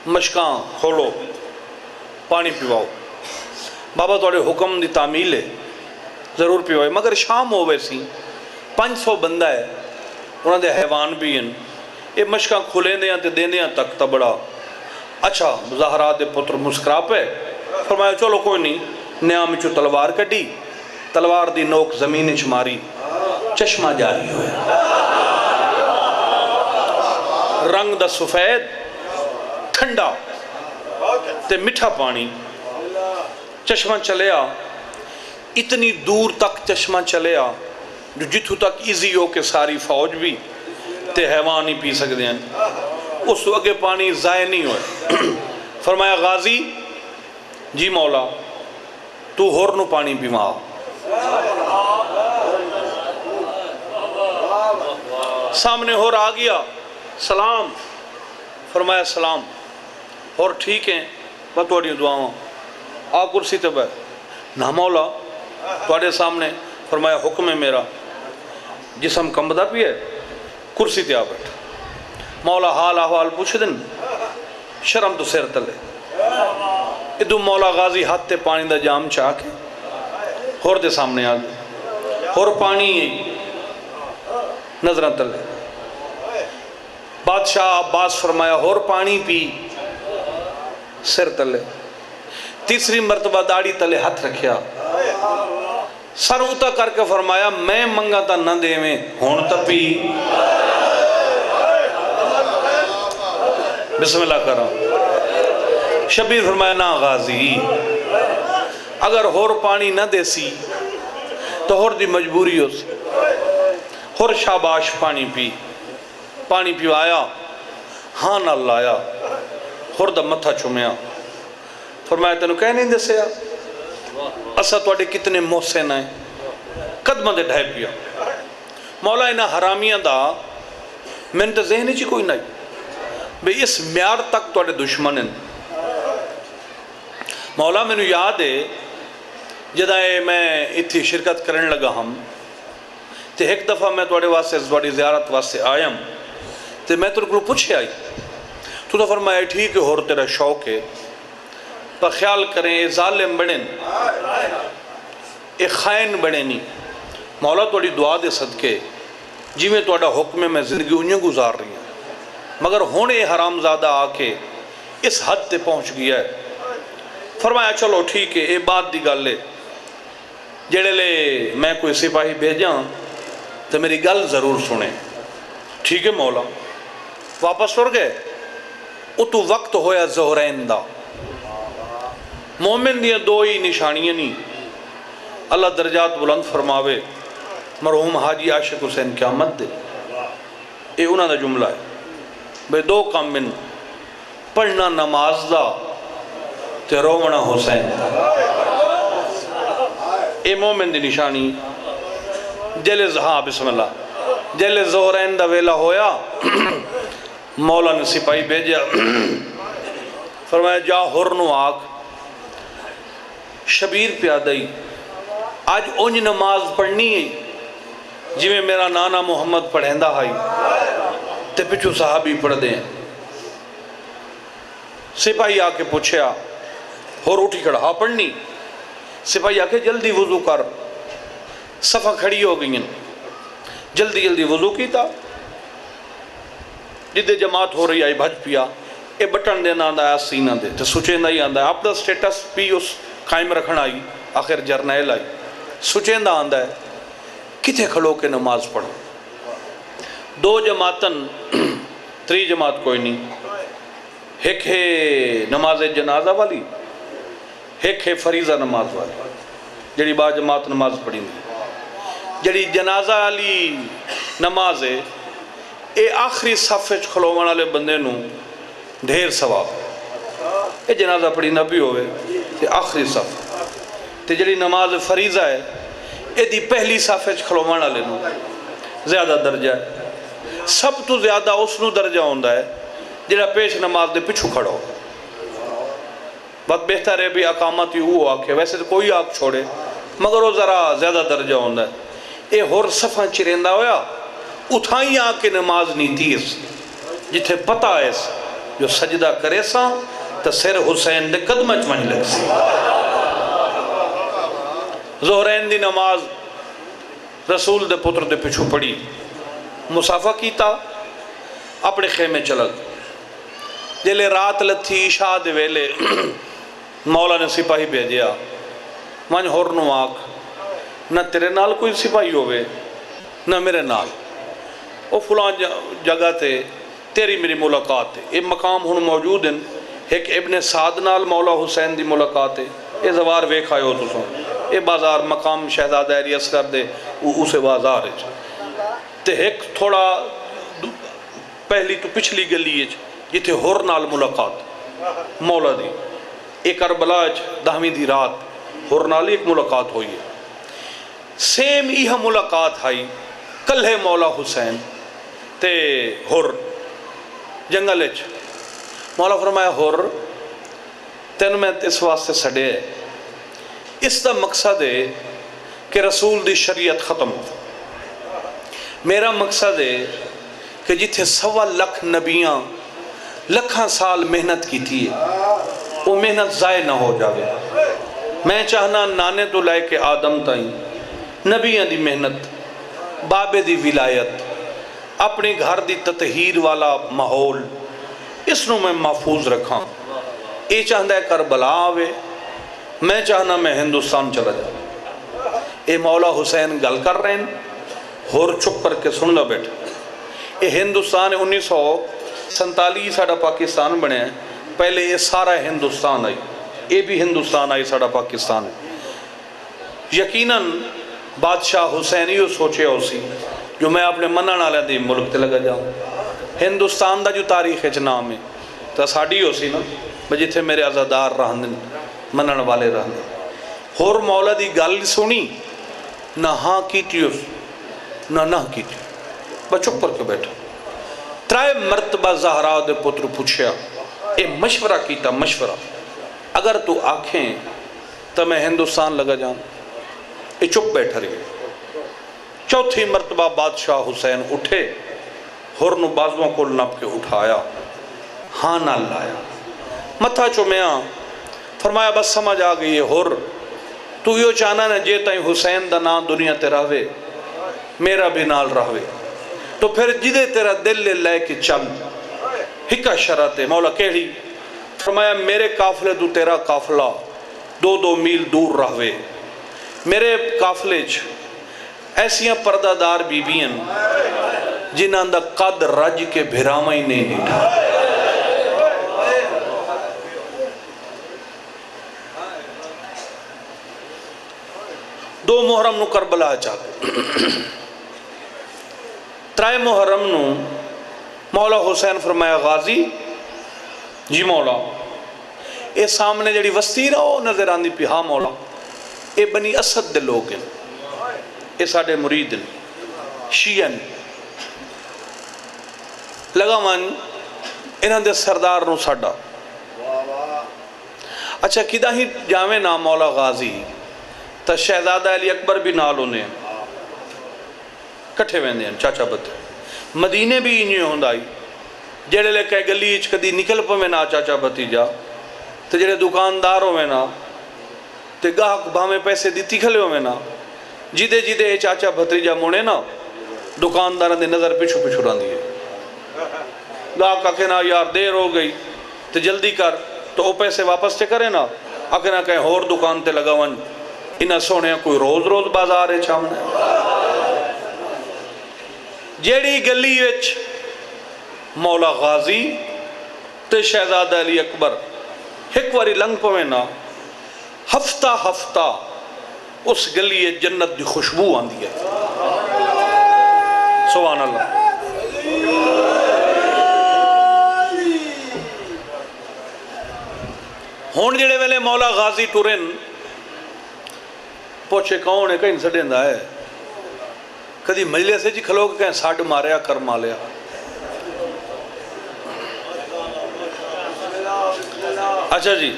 Speaker 1: مشکاں کھولو پانی پیواؤ. بابا توڑے حکم دی تعمیل ہے ضرور پیوائے. مگر شام ہو ویسی 500 بندہ ہے انہوں دے حیوان بھی ہیں. یہ مشکاں کھلیں دیاں تے دیں دیاں تک تا بڑا اچھا زہرا دے پتر مسکرا پہ. فرمایا چلو کوئی نہیں. نیام چو تلوار کٹی تلوار دی نوک زمین چ ماری چشمہ جاری ہویا. رنگ دا سفید ٹھنڈا تے مٹھا پانی. چشمہ چلیا اتنی دور تک چشمہ چلیا جو جتھو تک ایزی ہو کہ ساری فوج بھی تے حیوان ہی پی سکتے ہیں. اس وقت پانی ضائع نہیں ہوئے. فرمایا غازی جی مولا تو ہور نو پانی پیما. سامنے ہور آ گیا سلام. فرمایا سلام اور ٹھیک ہیں میں توڑی دعاؤں آ کرسی تے بیٹھ. نہ مولا توڑے سامنے. فرمایا حکم ہے میرا جسم کمبدہ بھی ہے کرسی تے آ بیٹھ. مولا حال احوال پوچھ دن شرم تو سیر تلے. ادو مولا غازی ہاتھ تے پانی دا جام چاہ کے ہور دے سامنے آ گئے اور پانی نظرہ تلے. بادشاہ عباس فرمایا اور پانی پی سر تلے. تیسری مرتبہ داڑھی تلے ہاتھ رکھیا سر اوتا کر کے فرمایا میں منگا تا نہ دے میں ہون تا پی. بسم اللہ کر رہا ہوں. شبیر فرمایا نا غازی اگر ہور پانی نہ دے سی تو ہور دی مجبوری ہو سی. ہور شاباش پانی پی. پانی پیوایا ہاں نہ لایا ہور دا متھا چومیا. فرمایا تینو کہہ نہیں دسیا اسا توڑے کتنے محسن ہیں قدمہ دے ڈھائے پیا. مولا انہا حرامیاں دا میں نے ذہنی چی کوئی نہیں بھئی اس میار تک توڑے دشمن ہیں. مولا میں نے یاد ہے جدائے میں اتھی شرکت کرنے لگا ہم تے ایک دفعہ میں توڑے واسے توڑی زیارت واسے آئیم تے میں تو پوچھے آئی تو فرمایا ٹھیک ہے اور تیرا شوق ہے پر خیال کریں اے ظالم بڑھیں اے خائن بڑھیں نہیں. مولا توڑی دعا دے صدقے جی میں توڑا حکم میں زندگی انہیں گزار رہی ہیں مگر ہونے حرام زادہ آکے اس حد تے پہنچ گیا ہے. فرمایا چلو ٹھیک ہے اے بات دی گل لے جڑے لے میں کوئی سپاہی بھیجاں تو میری گل ضرور سنیں. ٹھیک ہے مولا. واپس ٹر گئے اتو وقت ہویا زہرین دا. مومن دیا دو ہی نشانیاں نہیں، اللہ درجات بلند فرماوے، مرحوم حاجی عاشق حسین قیامت دے، یہ انہوں دا جملہ ہے بے دو کام من پڑھنا نماز دا تے رونا حسین دا، اے مومن دی نشانی۔ جلے ہاں بسم اللہ، جلے زہرین دا ویلا ہویا مولا نے سپاہی بھیجا، فرمایا جا ہرنو آگ شبیر پیادائی آج اونج نماز پڑھنی ہے جی میں میرا نانا محمد پڑھیندہ ہائی تے پچھو صحابی پڑھ دیں۔ سپاہی آکے پوچھیا ہور اٹھی کھڑا ہاں پڑھنی، سپاہی آکے جلدی وضو کر، صفحہ کھڑی ہو گئی ہیں، جلدی جلدی وضو کی تا، جدے جماعت ہو رہی آئی بھج پیا، اے بٹن دینا آندہ ہے سینہ دے تے سچیندہ ہی آندہ ہے، اپنا سٹیٹس بھی اس قائم رکھنا آئی، آخر جرنیل آئی، سچیندہ آندہ ہے کتے کھڑو کے نماز پڑھو۔ دو جماعتن تری جماعت کوئی نہیں، ایک ہے نماز جنازہ والی، ایک ہے فریضہ نماز والی، جڑی با جماعت نماز پڑھی نہیں۔ جڑی جنازہ والی نماز ہے اے آخری صفحے کھلوان والے بندے نو ڈھیر ثواب، اے جنازہ پڑھی نہ بھی ہوئے تے آخری صفحہ تے جڑی نماز فریضہ ہے اے دی پہلی صفحے کھلوان والے نو زیادہ درجہ ہے، سب تو زیادہ اس نو درجہ ہوندہ ہے جڑا پیش نماز دے پچھو کھڑو۔ بات بہتر ہے بھی اقامت ہی وہ آکھے، ویسے تو کوئی آکھ چھوڑے مگر وہ ذرا زیادہ درجہ ہوندہ ہے۔ اے ہور صفحہ چریندہ ہویا اتھائی آکے نماز نہیں تیس جتھے پتہ ہے جو سجدہ کرے سا تا سر حسین دے قدمہ چمائیں لگ سی۔ زہرین دی نماز رسول دے پتر دے پچھو پڑی، مسافہ کیتا اپنے خیمے چلگ، جلے رات لتھی عشاء دے ویلے مولا نے سپاہی بھیجیا، وانج ہورنو آکھ نہ تیرے نال کوئی سپاہی ہوئے نہ میرے نال، او فلان جگہ تے تیری میری ملاقات ہے، یہ مقام ہن موجود ہیں، ایک ابن سعد نال مولا حسین دی ملاقات ہے، یہ زوار ویکھ آئے ہو تو سن، یہ بازار مقام شہزادہ علی اصغر دے اسے بازار ہے، تے ایک تھوڑا پہلی تو پچھلی گلی ہے جتے ہور نال ملاقات مولا دی، ایک کربلا دہویں دی رات ہور نال ایک ملاقات ہوئی ہے، سیم ایہا ملاقات آئی کل ہے مولا حسین تے ہور جنگل اچ، مولا فرمایا ہور تین میں اس واسطے سڑے ہے، اس دا مقصد ہے کہ رسول دی شریعت ختم ہو، میرا مقصد ہے کہ جتھے 1.25 لاکھ نبیاں لکھاں سال محنت کی تھی وہ محنت ضائع نہ ہو جاوے۔ میں چاہنا نانے تو لائے کہ آدم تائیں نبیاں دی محنت، بابے دی ولایت، اپنی گھر دی تطہیر والا ماحول اس نو میں محفوظ رکھاں۔ اے چاہندہ ہے کربلا آوے، میں چاہنا میں ہندوستان چلا جاؤں۔ اے مولا حسین گل کر رہے ہیں ہور چپ کر کے سن لو بیٹھا، اے ہندوستان 1947 ساڑھا پاکستان بنے ہیں، پہلے یہ سارا ہندوستان آئی، یہ بھی ہندوستان آئی ساڑھا پاکستان ہے۔ یقیناً بادشاہ حسین یہ سوچے ہو سی جو میں اپنے منن والے دی ملک تے لگا جاؤں، ہندوستان دا جو تاریخ ہے نام ہے تو ساڑھی ہو سی نا جتھے میرے عزادار رہندن منن والے رہندن۔ ہور مولا دی گل سنی نہ ہاں کیتی اس نہ کیتی، بس چپ کر کے بیٹھا۔ 3 مرتبہ زہرا دے پتر پوچھیا، اے مشورہ کیتا مشورہ، اگر تو آنکھیں تو میں ہندوستان لگا جاؤں، اے چپ بیٹھا رہی۔ 4تھی مرتبہ بادشاہ حسین اٹھے، ہورنو بازووں کو نپ کے اٹھایا، ہاں نہ لایا، متھا چومیاں، فرمایا بس سمجھ آ گئی ہے ہور تو یہ چاہنا نہ جے تائیں حسین دا نام دنیا تے رہوے میرا بھی نال رہوے، تو پھر جدے تیرا دل لے لے کے چل۔ ہکا شرط ہے، مولا کہڑی؟ فرمایا میرے قافلے تو تیرا قافلہ 2 میل دور رہوے، میرے قافلے ایسیاں پردہ دار بیبیاں جنہاں دا قد رج کے بھراما ہی نہیں ڈھا، 2 محرم نو کربلا چل 3 محرم نو مولا حسین فرمایا غازی جی مولا اے سامنے جڑی وستی نا وہ نظر آندی پی ہاں مولا اے بنی اسد دے لوگ ہیں اے ساڑے مرید ہیں شیعن لگا من انہاں دے سردار نو ساڑا اچھا کدہ ہی جاویں نا مولا غازی تا شہزادہ علی اکبر بھی نال ہونے کٹھے ویندے ہیں چاچا بتے مدینے بھی انجھے ہوندائی جڑے لے کہ گلی اچ کدی نکل پویں نا چاچا بتیجا تے جڑے دکاندار ہوئے نا تے گاہک بھامے پیسے دیتی کھلے ہوئے نا جیدے جیدے چاچا بھتیجا مونے نا دکاندار دے نظر پچھو پچھو ران دیئے گاہک آکے نا یار دیر ہو گئی تے جلدی کر تو وہ پیسے واپس تے کرے نا آکے نا کہیں اور دکان تے لگا ون انہا سونے کوئی روز روز بازار ہے چامنے جیڑی گلی وچ مولا غازی تے شہزادہ علی اکبر ایک واری لنگ پویں نا ہفتہ ہفتہ اس گلی جنت دی خوشبو آندی ہے سبحان اللہ ہون جڑے ویلے مولا غازی ٹورن پوچھے کون ہے کہیں سڑیں دا ہے کدی مجلے سے جی کھلو کہ کہیں ساڑھ ماریا کر مالیا اچھا جی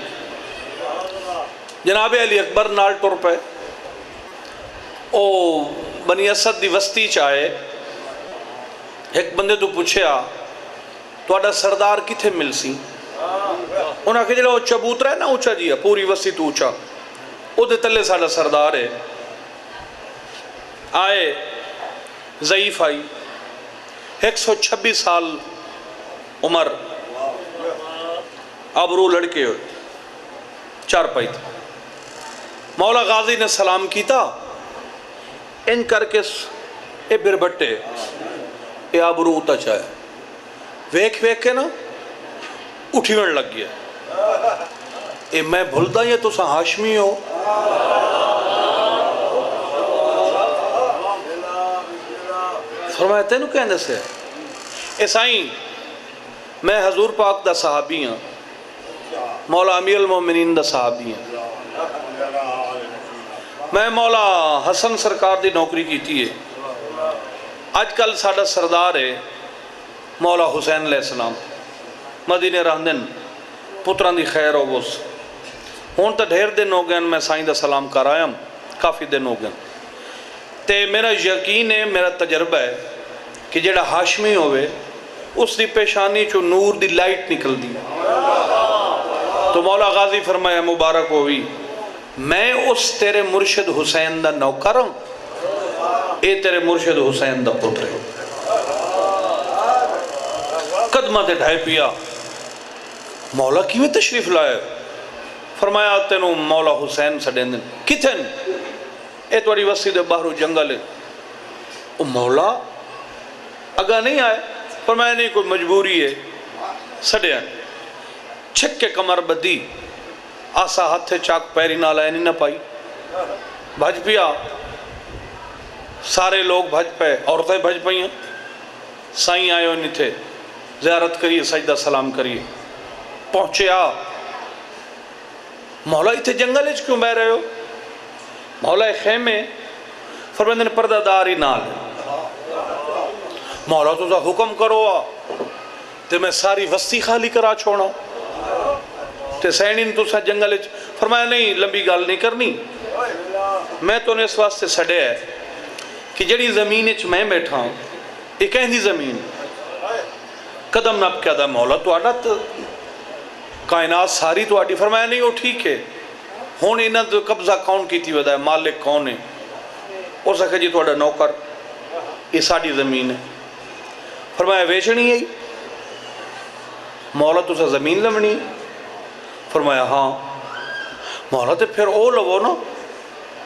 Speaker 1: جناب علی اکبر نال ٹر پہ او بنی اسد دی وستی چاہے ایک بندے تو پوچھیا تو اڈا سردار کتھے مل سی انہاں کہ جلے وہ چبوترہ ہے نا اونچا جی ہے پوری وستی تو اونچا او دے تلے ساڑا سردار ہے آئے ضعیف آئی 126 سال عمر ابرو لڑکے ہوئے چار پائی تھا مولا غازی نے سلام کیتا ان کر کے اے بربٹے اے ابرو اتا چاہے ویک ویک کے نا اٹھی ون لگ گیا اے میں بھولتا یہ تو سا ہاشمی ہو فرمایا تینو کہنے سے اے سائیں میں حضور پاک دا صحابی ہاں مولا امیر المومنین دا صحابی ہیں میں مولا حسن سرکار دی نوکری کی تھی ہے آج کل ساڑا سردار ہے مولا حسین علیہ السلام مدینہ راندن پتران دی خیر ہو بس ہون تا ڈھیر دن ہو گئے میں سائیں دا سلام کر آیا کافی دن ہو گئے تے میرا یقین ہے میرا تجربہ ہے کہ جڑا ہاشمی ہوئے اس دی پیشانی چو نور دی لائٹ نکل دی تو مولا غازی فرمایا مبارک ہوئی میں اس تیرے مرشد حسین دا نوکر ہوں اے تیرے مرشد حسین دا پتر ہے قدمہ تے ڈھائی پیا مولا کیویں تشریف لائے فرمایا تینوں مولا حسین سڑین دن کتن اے توڑی وسیع دے باہرو جنگل ہے او مولا اگا نہیں آئے فرمایا نہیں کوئی مجبوری ہے سڑین چھک کے کمر بدی آسا ہاتھ چاک پیری نہ لائے نہیں نہ پائی بھج پیا سارے لوگ بھج پہ عورتیں بھج پئی ہیں سائیں آئے نہیں تھے زیارت کریے سجدہ سلام کریے پہنچے آ مولا اتھے جنگل اچھ کیوں بہ رہے ہو مولا خیمے فرمایا نے پردہ داری نال مولا تو سا حکم کرو آ تے میں ساری وستی خالی کرا چھوڑا تے سینین تو سا جنگل اچھ فرمایا نہیں لمبی گال نہیں کرنی میں تو نے اس واسطے سڑے ہے کہ جڑی زمین اچھ میں بیٹھا ہوں ایک اہندی زمین قدم نب کیا دا مولا تو آڈا کائنات ساری تو آڈی فرمایا نہیں وہ ٹھیک ہے ہون انہاں تو قبضہ کون کی تھی ودا ہے مالک کون ہے اور سکھا جی تو آڈا نوکر یہ ساڑی زمین ہے فرمایا ویچنی ہے مولا تو سا زمین لمنی فرمایا ہاں مولا تے پھر او لگو نا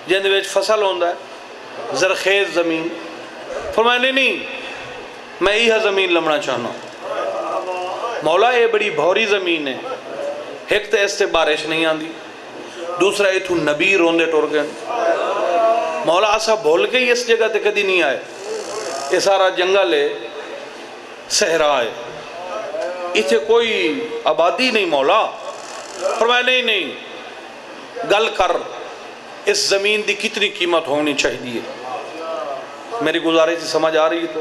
Speaker 1: جن ویچ فصل ہوندہ ہے زرخیز زمین فرمایا نہیں میں یہ زمین لمنا چاہنا مولا یہ بڑی بھوری زمین ہے ایک تو اس سے بارش نہیں آندی دوسرا یہ تو نبی روندے ٹور گئے مولا اسا بھول کے ہی اس جگہ تے کدی نہیں آئے، یہ سارا جنگل ہے، صحرا ہے، اتھے کوئی آبادی نہیں مولا۔ فرمایا نہیں گل کر، اس زمین دی کتنی قیمت ہونی چاہیے؟ میری گزارش سمجھ آ رہی ہے؟ تو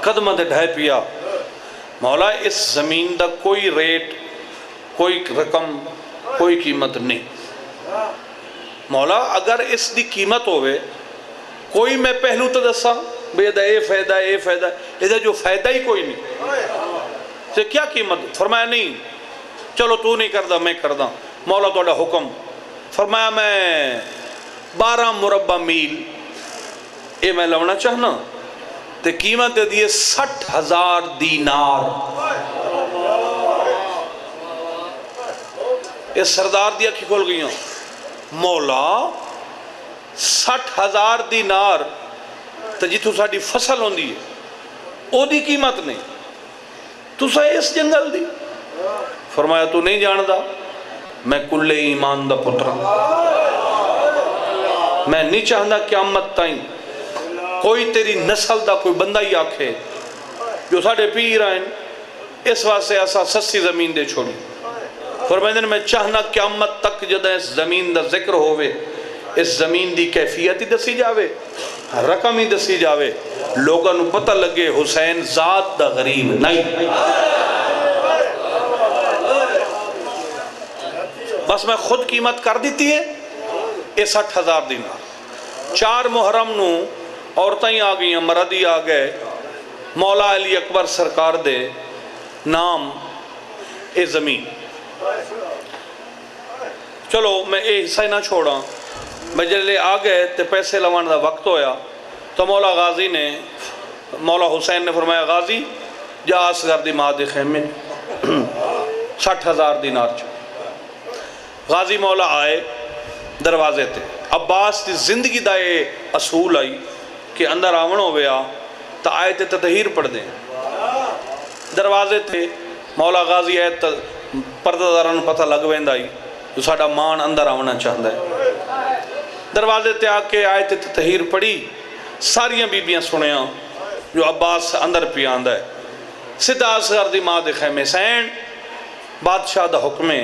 Speaker 1: قدمہ دے ڈھائے پیا، مولا اس زمین دا کوئی ریٹ، کوئی رقم، کوئی قیمت نہیں۔ مولا اگر اس دی قیمت ہوئے کوئی میں پہلو تو دسا بے دا اے فائدہ اے فائدہ، ادھر جو فائدہ ہی کوئی نہیں تو کیا قیمت؟ فرمایا نہیں چلو تو نہیں کردہ میں کردہ۔ مولا توڑا حکم، فرمایا میں 12 مربع میل اے میں لونا چاہنا تے قیمت دیئے 60,000 دینار۔ اس سردار دیا کی کھول گئی ہوں، مولا 60,000 دینار تو جی تو ساڑی فصل ہوں دی او دی قیمت نہیں، تو سا اس جنگل دی۔ فرمایا تو نہیں جاندہ، میں کل ایمان دا پتر، میں نہیں چاہندہ قیامت تائیں کوئی تیری نسل دا کوئی بندہ ہی آکھے جو ساڑے پیر آئیں اس واسے ایسا سسی زمین دے چھوڑی۔ فرمائے میں چاہنا قیامت تک جدہ اس زمین دا ذکر ہوئے، اس زمین دی کیفیت ہی دسی جاوے، رقم ہی دسی جاوے، لوگاں نو پتہ لگے حسین ذات دا غریب نہیں۔ بس میں خود قیمت کر دیتی ہے یہ 60,000 دینار۔ 4 محرم نو عورتیں آ گئی ہیں، مردی آ گئے، مولا علی اکبر سرکار دے نام اے زمین۔ چلو میں اے حصہ نہ چھوڑا، میں جلے آ گئے تے پیسے لوان دا وقت ہویا تو مولا غازی نے، مولا حسین نے فرمایا غازی جا اصغر دی ماں دے خیمے 60,000 دینار چھو۔ غازی مولا آئے دروازے تے، عباس دی زندگی دا اے اصول آئی کہ اندر آون ہویا تا آیت تطہیر پڑھ دیں۔ دروازے تے مولا غازی آیت پردہ داران پتہ لگوین دائی جو ساڑا مان اندر آونا چاہتا ہے۔ دروازے تے آکے آیت تطہیر پڑھی، ساریاں بیبیاں سنیاں جو عباس اندر پی آندہ ہے۔ سدھا اصغر دی ماں دے خیمے سین بادشاہ دا حکمے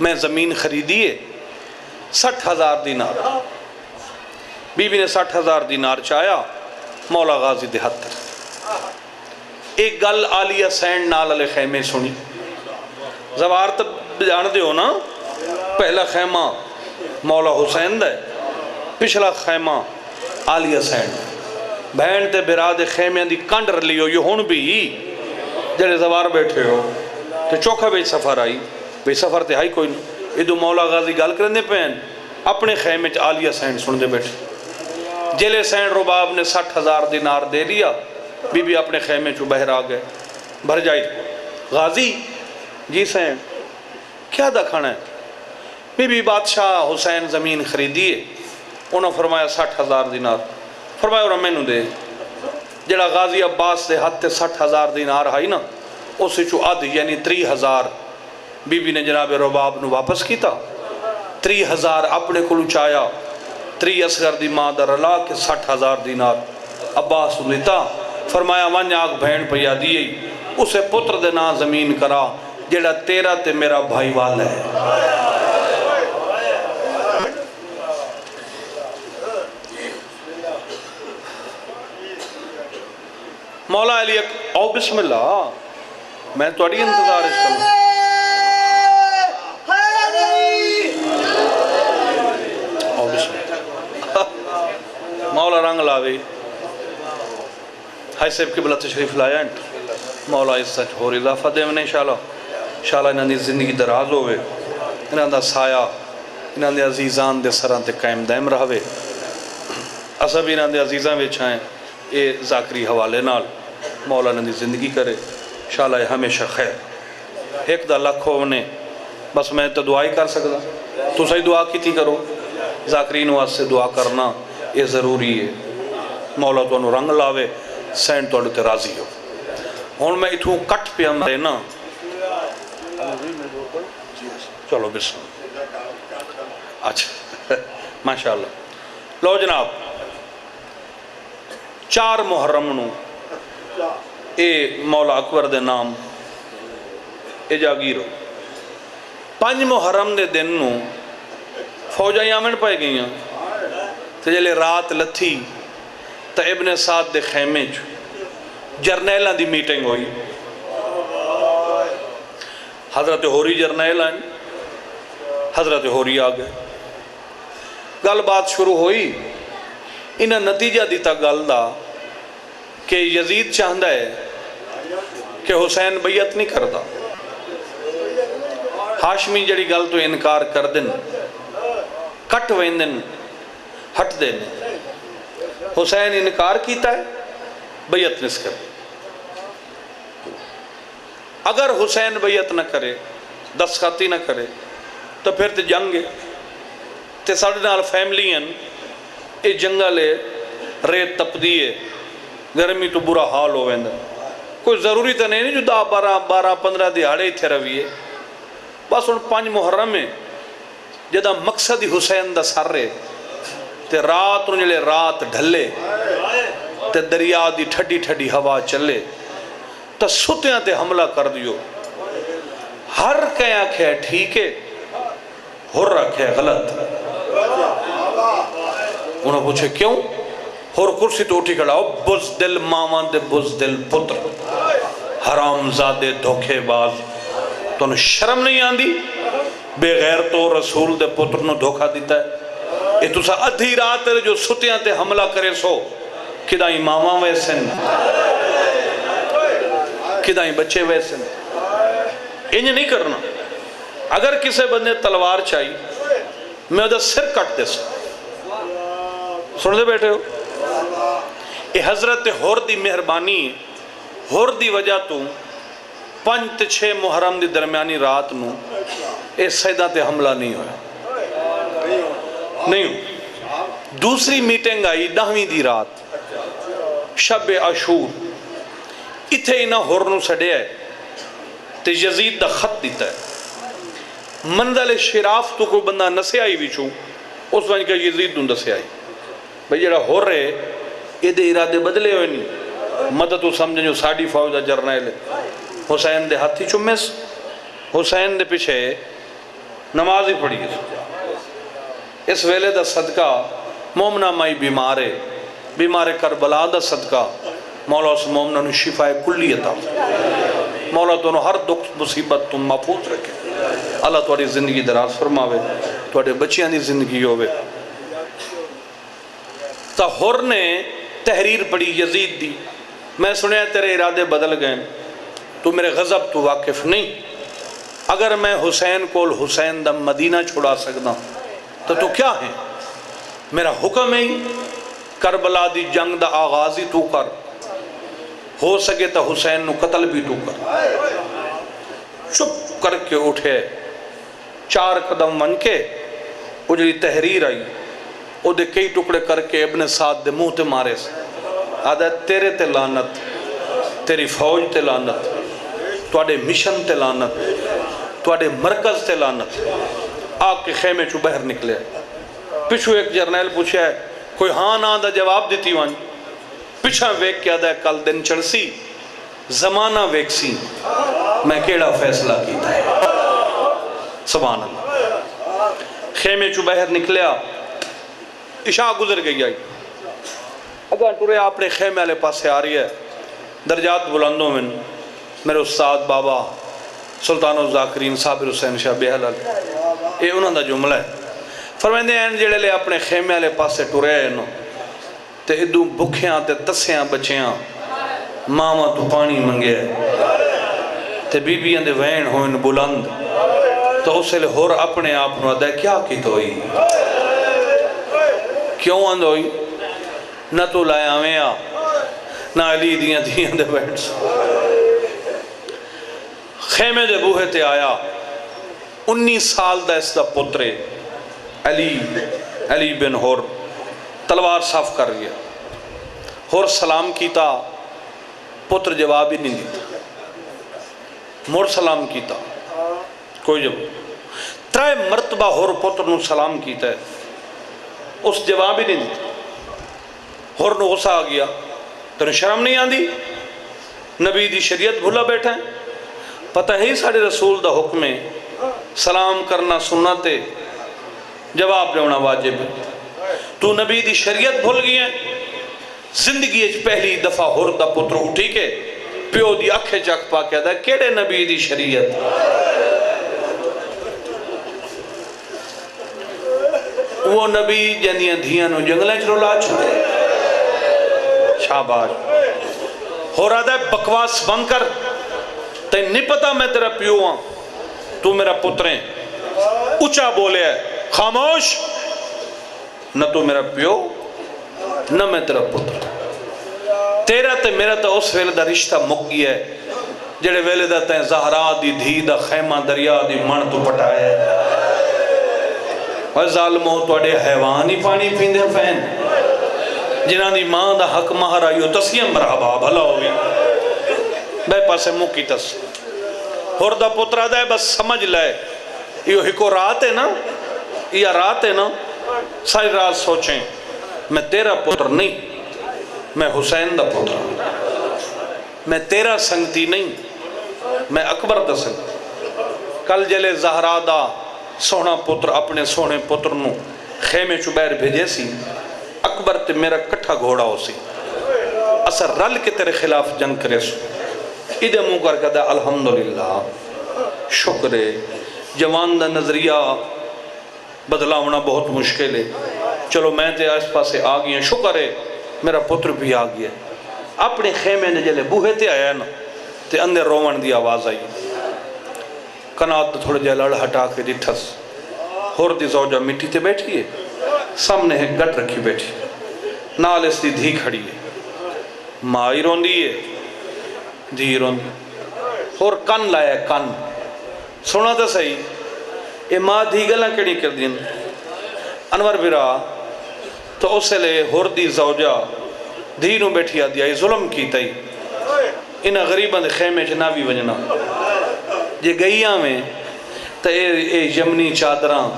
Speaker 1: میں زمین خریدیے 60,000 دینار۔ بی بی نے 60,000 دینار چاہیا، مولا غازی دے ہاتھ تر ایک گل آلیہ سین نال علیہ خیمے سنی۔ زوار تب جان دے ہو نا، پہلا خیمہ مولا حسین دے، پچھلا خیمہ آلیہ سین۔ بہن تے براد خیمے دی کانڈر لیو، یہ ہون بھی جڑے زوار بیٹھے ہو تو چوکھا بیچ سفر آئی، بیچ سفر تے آئی کوئی نہیں، ادھو مولا غازی گال کرنے پہن اپنے خیمے چ آلیہ سین سن دے بیٹھے۔ جلے سین رباب نے 60,000 دینار دے لیا، بی بی اپنے خیمے چو بہر آ گئے، بھر جائی غازی جی سین کیا دکھانا ہے؟ بی بی بادشاہ حسین زمین خریدیے، انہوں فرمایا 60,000 دینار۔ فرمایا اور میں نو دے جڑا غازی عباس دے ہاتھ تے 60,000 دینار آئی نا، اسے چو آدھ یعنی 30,000 بی بی نے جناب رباب نو واپس کیتا، 30,000 اپنے کلو چایا، 3 اصغر دی ماں در اللہ کے 60,000 دینار عباس لیتا۔ فرمایا ون آگ بھین پیا دیئے، اسے پتر دے نا زمین کرا جڑا تیرا تے میرا بھائی والا ہے۔ مولا علی او بسم اللہ، میں تو اڑی انتظار اس کروں۔ او بسم اللہ، مولا رنگ لاوے ہائی صاحب قبلہ تشریف لایا انٹ، مولا اس سچ ہو اضافہ دے میں انشاءاللہ انشاءاللہ انہاں دی زندگی دراز ہوئے، انہاں دا سایہ انہاں دے عزیزان دے سران تے قائم دائم رہوے۔ اسا بھی انہاں دے عزیزان وچ ہیں اے ذاکری حوالے نال مولا انہاں دی زندگی کرے انشاءاللہ ہمیشہ خیر۔ ایک دا لکھ ہونے بس میں تو دعائی کر سکتا، تو صحیح دعا کی تھی کرو، ذاکرین واسطے دعا کرنا یہ ضروری ہے۔ مولا تو انہوں رنگ لاوے، سین تو انہوں تے راضی ہو۔ ہون میں اتھوں کٹ پہ ہم رہے نا، چلو بسم اللہ، اچھا ماشاءاللہ۔ لو جناب 4 محرم نو اے مولا اکبر دے نام اے جاگیر ہو 5 محرم دے دن نو فوجاں یامن پائے گئی ہیں تو جلے رات لتھی تو ابن سعد دے خیمے جرنیلہ دی میٹنگ ہوئی حضرت ہوری جرنیل آئیں حضرت ہوری آگئے گل بات شروع ہوئی انہاں نتیجہ دیتا گل دا کہ یزید چاہندہ ہے کہ حسین بیعت نہیں کرتا ہاشمی جڑی گل تو انکار کر دن کٹ ویندن ہٹ دین حسین انکار کیتا ہے بیعت نس کر اگر حسین بیعت نہ کرے دستخطی نہ کرے تو پھر تے جنگ ہے تے ساڑھے نال فیملی ہیں اے جنگا لے ریت تپ دیئے گرمی تو برا حال ہو ویندہ کوئی ضروری تو نہیں جو 10-12-15 دیہاڑے ہی تھے رویے بس ان 5 محرم میں جدہ مقصد حسین دا سر رہے تے رات انجلے رات ڈھلے تے دریا دی ٹھڈی ٹھڈی ہوا چلے تو ستیاں تے حملہ کر دیو ہر کہیں آکھے ٹھیک ہے ہر رکھے غلط انہوں پوچھے کیوں ہر کرسی تو اٹھی کھڑا بزدل مامان دے بزدل پتر حرام زادے دھوکے باز تو انہیں شرم نہیں آندی بے غیر تو رسول دے پتر نو دھوکا دیتا ہے یہ تو سا ادھی رات ہے جو ستیاں تے حملہ کرے سو کدائیں ماما ویسن کدائیں بچے ویسن انہیں نہیں کرنا اگر کسے بندے تلوار چاہیے میں ادھا سر کٹ دے سو سن دے بیٹھے ہو یہ حضرت ہور دی مہربانی ہور دی وجہ تو 5-6 محرم دی درمیانی رات نو اے سیدہ تے حملہ نہیں ہویا نہیں ہو دوسری میٹنگ آئی 10ویں دی رات شب عاشور اتھے ہی نہ ہور نو سڑے ہے تے یزید دا خط دیتا ہے منزل شراف تو کوئی بندہ نسے آئی بیچوں اس وجہ کہ یزید دن دسے آئی بھئی جڑا ہو رہے یہ دے ارادے بدلے ہوئے نہیں مدد تو سمجھیں جو ساڑھی فوجہ جرنیل حسین دے ہاتھی چمیس حسین دے پیچھے نماز ہی پڑھی اس ویلے دا صدقہ مومنہ مائی بیمار کربلا دا صدقہ مولا اس مومنہ نے شفاء کلی عطا مولا تو ہر دکھ مصیبت تم محفوظ رکھے اللہ تمہاری زندگی دراز فرماوے تمہارے بچیاں دی زندگی ہوئے تا ہور نے تحریر پڑھی یزید دی میں سنیا تیرے ارادے بدل گئے تو میرے غضب تو واقف نہیں اگر میں حسین کو حسین دا مدینہ چھوڑا سکتا تو کیا ہے میرا حکم ہے کربلا دی جنگ دا آغازی تو کر ہو سکے تا حسین نو قتل بھی تو کر چپ کر کے اٹھے 4 قدم ون کے وہ جی تحریر آئی وہ دے کئی ٹکڑے کر کے ابن سعد دے منہ تے مارے سے آدھا تیرے تے لعنت تیری فوج تے لعنت تواڈے مشن تے لعنت تواڈے مرکز تے لعنت آپ کے خیمے چو بہر نکلے پچھو ایک جرنیل پوچھا ہے کوئی ہاں نہ دا جواب دیتی وان پچھا ویک کیا دا کل دن چڑسی زمانہ ویک سی میں کیڑا فیصلہ کیتا ہے سبحان اللہ خیمے چو بہر نکلیا عشاء گزر گئی آئی اگر ٹورے اپنے خیمے والے پاس سے آ رہی ہے درجات بلندوں میں میرے استاد بابا سلطان الذاکرین صابر حسین شاہ بہلال یہ انہوں دا جملہ ہے فرمائندے ہیں جڑے لے اپنے خیمے والے پاس سے ٹورے ہیں تے ادو بکھیاں تے تسیاں بچیاں ماما تو پانی منگے تے بی بی اندے وین ہوئن بلند تو اسے لے ہور اپنے آپ نو دے کیا کی تو ہوئی کیوں اند ہوئی نہ تو لایا میں آ نہ علی دیاں دے بیٹھ خیمے دے بوہے تے آیا 19 سال دا اس دا پترے علی بن ہور تلوار صاف کر گیا ہور سلام کیتا پتر جواب ہی نہیں دیتا مور سلام کیتا کوئی جواب 3 مرتبہ ہور پتر نو سلام کیتا ہے اس جواب ہی نہیں دیتا. ہور نو غصہ آ گیا, تیرے شرم نہیں آندی, نبی دی شریعت بھولا بیٹھا ہے, پتہ ہی ساڑھے رسول دا حکم ہے سلام کرنا سنت ہے, جواب دینا واجب ہے. تو نبی دی شریعت بھول گیا ہے. زندگی پہلی دفعہ ہور دا پتر اٹھی کے پیو دی اکھے چک پا کے دا کیڑے نبی دی شریعت, وہ نبی جنیاں دھیاں نو جنگلیں چلولا چھوڑے. شاباش. ہو رہا ہے بکواس بند کر, تین نہیں پتا میں تیرا پیو ہاں, تو میرا پتر ہیں. اچھا بولے ہے, خاموش, نہ تو میرا پیو نہ میں تیرا پتر. تیرا تے میرا تے اس ویلے دا رشتہ مک گیا ہے جڑے ویلے دا تے زہرا دی دھی دا خیمہ دریا دی من تو پٹایا ہے. اور ظالموں توڑے حیوان ہی پانی پیندے پہن, جنہاں دی ماں دا حق مہر آئیو تسیم مرحبا بھلا ہوئی بے پاسے موکی تس. اور دا پترہ دے بس سمجھ لائے یہ ہکو رات ہے نا, یہ رات ہے نا, ساری رات سوچیں میں تیرا پتر نہیں, میں حسین دا پتر, میں تیرا سنگتی نہیں, میں اکبر دا سنگتی. کل جلے زہرا دا سونا پتر اپنے سونے پتر نو خیمے چبیر بھیجے سی, اکبر تے میرا کٹھا گھوڑا ہو سی, اثر رل کے تیرے خلاف جنگ کرے سو. ادھے منہ کر کہتا ہے الحمدللہ, شکر ہے. جوان دا نظریہ بدلا ہونا بہت مشکل ہے, چلو میں تے آس پاسے آ گیا, شکر ہے میرا پتر بھی آ گیا. اپنے خیمے نے جلے بوہے تے آیا نا تے اندر روان دی آواز آئی, کنات تھوڑے جے لڑ ہٹا کے ڈٹھس. ہور دی زوجہ مٹی تے بیٹھی ہے, سامنے ہے گٹ رکھی بیٹھی, نال اس دی دھی کھڑی ہے, مائی رون دی ہے, دھی رون دی. اور کن لائے کن سونا تو صحیح, اے ماں دھی گلہ کیڑی کر دین. انور برا تو اسے لے ہور دی زوجہ دھی نو بیٹھی آدیا, یہ ظلم کی تئی, انہا غریباں دے خیمے چناوی وجنا جے گئیاں میں تو اے یمنی چادراں,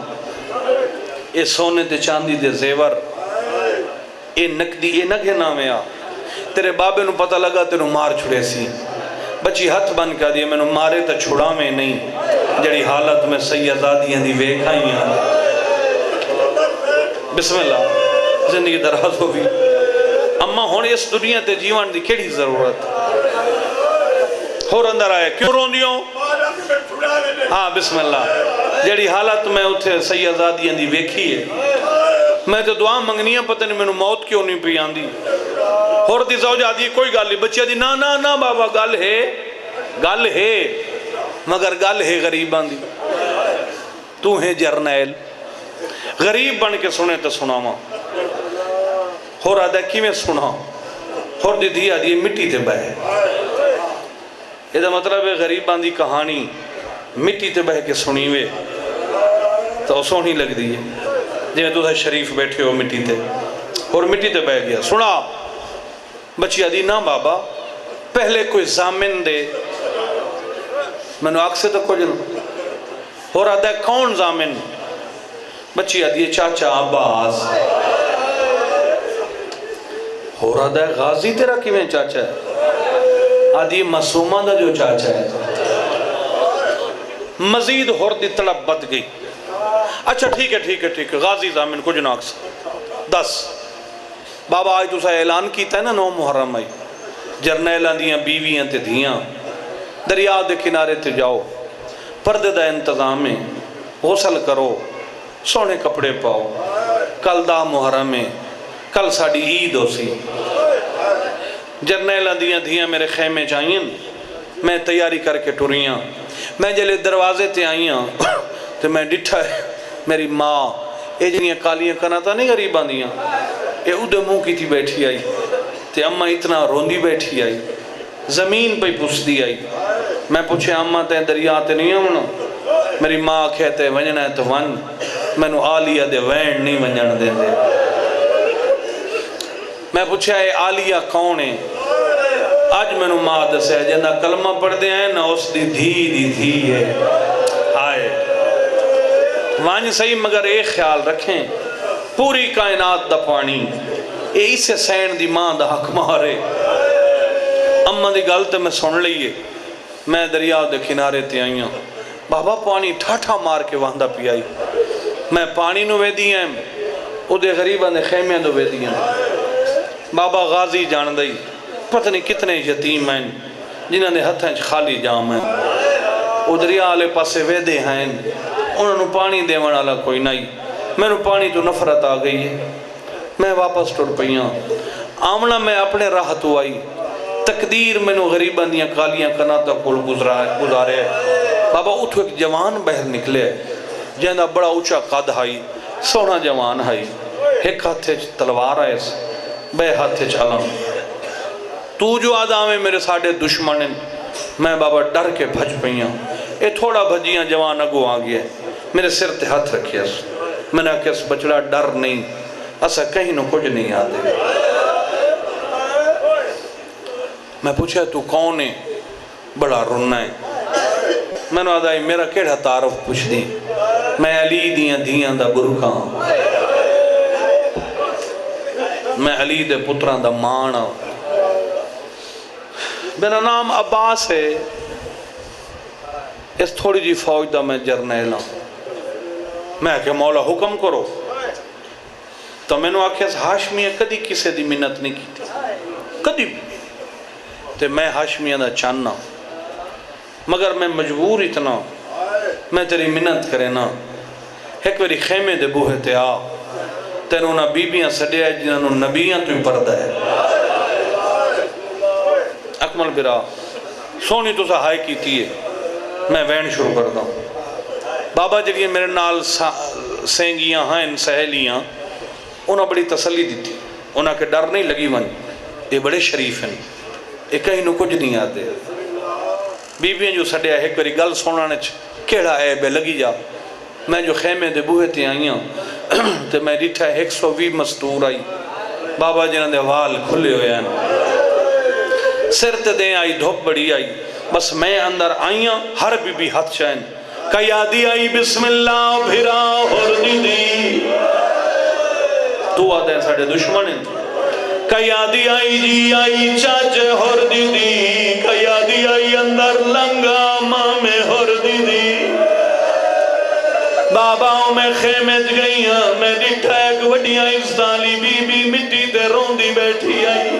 Speaker 1: اے سونے تے چاندی دے زیور, اے نقدی اے نگے نامے آ, تیرے بابے نو پتہ لگا تیرے مار چھڑے سی. بچی ہاتھ بن کہا دیا میں نو مارے تا چھڑا میں نہیں, جڑی حالت میں سیدادیاں دی ویکھائیاں. بسم اللہ, زندگی دراز ہو بھی. اما ہونے اس دنیا تے جیوان دی کیڑی ضرورت. اور اندر آئے کیوں رون دیوں, ہاں بسم اللہ, جڑی حالت میں اتھے سیدادیاں دی ویکھی ہے, میں تو دعا منگنیاں پتہ نہیں میں نو موت کیوں نہیں پی آندی. اور دی زوجہ دی کوئی گل نہیں, بچہ دی نا نا نا بابا گل ہے مگر گل ہے غریبان دی. تو ہے جرنیل, غریب بن کے سنے تو سنا ماں. اور آدھا کی میں سنا, اور دی دیا دی مٹی تے بہے. یہ دا مطلب ہے غریبان دی کہانی مٹی تے بہ کے سنی ہوئے تو سونی لگ دی ہے, جنہیں تو شریف بیٹھے ہو مٹی تے, اور مٹی تے بہ گیا. سنا بچی آدھی نا بابا پہلے کوئی زامن دے, میں نے آگ سے تک کو جنو. اور آدھا کون زامن, بچی آدھی چاچا عباس. اور آدھا غازی تیرا کی میں چاچا ہے, آدھی معصومہ دا جو چاچا ہے. مزید ہور دی طلب بد گئی. اچھا ٹھیک ہے غازی زامن کو جناک سے 10 بابا آج تو سا اعلان کیتا ہے نا 9 محرم آئی, جرنیلان دیاں بیویاں تے دھیاں دریا دے کنارے تے جاؤ, پردے دا انتظام میں غسل کرو, سونے کپڑے پاؤ, کل 10 محرم میں, کل ساڑی عید ہو سی. جرنیلان دیاں دھیاں میرے خیمے چاہئیں, میں تیاری کر کے ٹوریاں, میں جلے دروازے تے آئیاں تو میں ڈٹھا ہے میری ماں, اے جنیاں کالیاں کناتا نہیں غریبان دیاں, اے اودے منہ کی تھی بیٹھی آئی, تے اممہ اتنا روندی بیٹھی آئی, زمین پہ پوچھ دی آئی. میں پوچھے اممہ تے دریا تے نہیں ہونا, میری ماں کہتے ونجنا ہے تو ون, میں نو آلیہ دے وین نہیں ونجن دے دے. میں پوچھے اے آلیہ کون ہے, آج میں نو ماں دسے جنہ کلمہ پڑھ دے ہیں نا اس دی دھی ہے. آئے وانج صحیح, مگر ایک خیال رکھیں پوری کائنات دا پانی اے اسے سین دی ماں دا حق مارے اماں دی گل تے میں سن لئیے میں دریا دے کنارے تے آئیاں بابا پانی ٹھاٹھا مار کے وہاں پی آئی میں پانی نو وے دی ہیں او دے غریبہ نے خیمے دو وے دی ہیں بابا غازی جان دئی پتہ نہیں کتنے یتیم ہیں جنہاں نے ہتھیں خالی جام ہیں او دریا آلے پاسے وے دے ہیں انہوں نے پانی دے والا کوئی نہیں میں نے پانی تو نفرت آ گئی ہے میں واپس ٹر پئیاں آمنا میں اپنے راہ تو آئی تقدیر میں نو غریباں دیاں کالیاں کناتا کول گزارے بابا اتھو ایک جوان بہر نکلے جہاں بڑا اونچا قد ہائی سونا جوان ہائی ایک ہاتھے تلوار آئے بے ہاتھے علم تو جو آدھا میں میرے ساڑھے دشمن ہیں میں بابا ڈر کے بھج پئیاں اے تھوڑا بھجیاں جوان اگو آ گیا میرے سر تے ہاتھ رکھے میں نے کہا اس بچڑا ڈر نہیں اسا کہیں نو کچھ نہیں آتے میں پوچھا تو کون ہے بڑا رونا ہے میں نے آدھائی میرا کیڑا تعارف پوچھ دی میں علی دیاں دیاں دا برکاں میں علی دے پتران دا مانا میرا نام عباس ہے اس تھوڑی جی فوج دا میں جرنیل ہوں میں کہ مولا حکم کرو تو میں نے آکھیا ہاشمیہ کدی کسے دی منت نہیں کی تھی کدی بھی تے میں ہاشمیہ دا چاننا مگر میں مجبور اتنا میں تیری منت کرے نا ایک ویری خیمے دے بوہے تے آ تینوں نہ بیبیاں سڑے آئے جنہوں نبیاں تو ہی پردہ ہے اکمل برا سونی تو سہائی کی تیئے میں وین شروع کرتا ہوں بابا جب میرے نال سینگیاں ہیں سہیلیاں انہوں بڑی تسلی دی تھی انہوں کے ڈر نہیں لگی ون یہ بڑے شریف ہیں یہ کہیں نو کچھ نہیں آتے بیبیاں جو سڑیا ایک بری گل سونانے کیڑا ہے بے لگی جا میں جو خیمے دے بوہے تھی آئیاں تو میں ڈیٹھا 120 مستور آئی بابا جنہاں دے وال کھلے ہوئے ہیں سر تے دیں آئی دھوپ بڑی آئی بس میں اندر آئیاں ہر بی بی ہاتھ چائن قیادی آئی بسم اللہ بھرا اور دی تو آدھے ہیں ساڑھے دشمن ہیں قیادی آئی جی آئی چاچے ہور دی قیادی آئی اندر لنگا ماں میں ہور دی باباؤں میں خیمت گئی ہیں میں ڈٹھا ایک وڈیاں اسدالی بی بی مٹی تے روندی بیٹھی آئی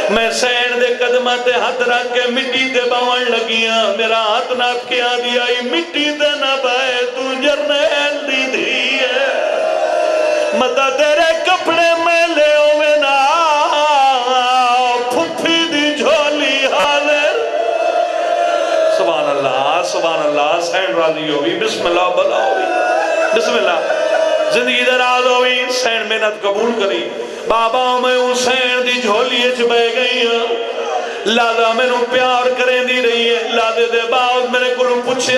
Speaker 1: میں سین دے قدمت ہاتھ رکھ کے مٹی تے باون لگیاں میرا ہاتھ ناپ کے آدھی آئی مٹی تے نہ بائے تو جرنیل دی دی ہے متا تیرے کپڑے میں لے ہوئے نا پھپھی دی جھولی حاضر سبحان اللہ سین راضی ہوئی بسم اللہ بلا ہوئی بسم اللہ زندگی دراز ہوئی سین محنت قبول کری بابا میں حسین دی جھولی اچ بے گئی ہیں لادا میں نو پیار کریں دی رہی ہے لادے دے باؤ میرے کو پوچھے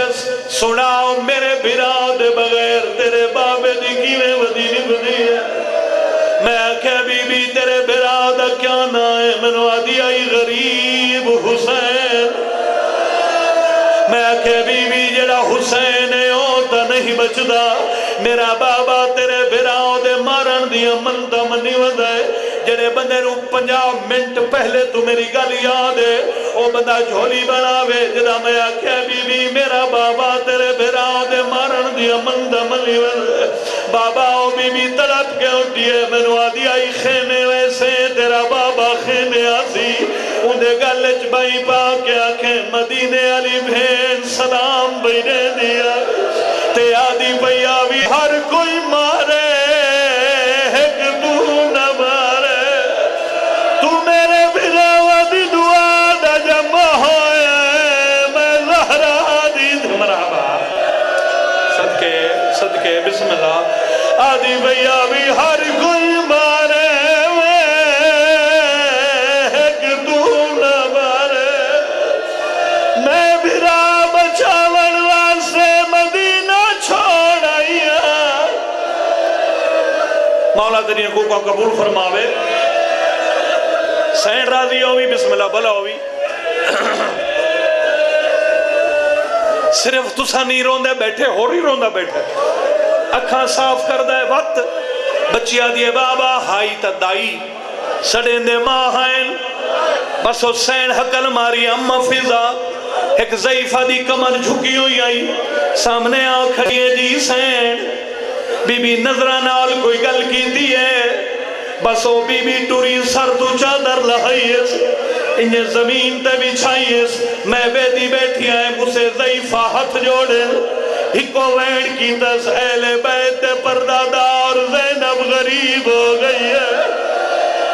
Speaker 1: سناؤ میرے بھراؤ دے بغیر تیرے بابے دی کیویں ودی نہیں بدی ہے میں آکھے بی بی تیرے بھراؤ دا کیا نا ہے میں نو آدھی آئی غریب حسین میں آکھے بی بی جڑا حسین ہے ہوتا نہیں بچدا میرا بابا تیرے بھراؤ دے مارن دیا منتا منی ودائے جڑے بندے نو 50 منٹ پہلے تو میری گل یاد ہے او بندہ جھولی بناوے جدا میں آکھے بی بی میرا بابا تیرے بھراؤ دے مارن دیا منتا منی ودائے بابا او بی بی تڑپ کے اٹھئے میں نو آدھی آئی خیمے ویسے تیرا بابا خیمے آسی اندھے گلچ بائی پا کے آکھیں مدینے علی بھین سلام بینے دیا تے آدھی بھیا بھی ہر کوئی مارے ایک تو نہ مارے تو میرے بھراوہ دی دعا دا جمع ہوئے میں زہرہ دی مرحبا صدقے بسم اللہ آدھی بھیا بھی ہر کوئی مارے ایک تو نہ مارے میں بھرا بچاون واسے مدینہ چھوڑ آئیا مولا تیری کو قبول فرماوے سین راضی ہوئی بسم اللہ بھلا ہوئی صرف تسا نہیں روندے بیٹھے ہو رہی روندہ بیٹھے اکھاں صاف کر دے وقت بچیا دیے بابا ہائی تا دائی سڑیں دے ماں ہائن بس حسین حقل ماری اما فضا ایک ضعیفہ دی کمر جھکی ہوئی آئی سامنے آ کھڑی ہے جی حسین بی بی نظرہ نال کوئی گل کی دیئے بس او بی بی ٹوری سر تو چادر لہائیس انہیں زمین تے بچھائیس میں بیٹی بیٹھی آئے مجھے ضعیفہ ہاتھ جوڑے ہکو وینڈ کی دس اہل بیت پردادار زینب غریب ہو گئی ہے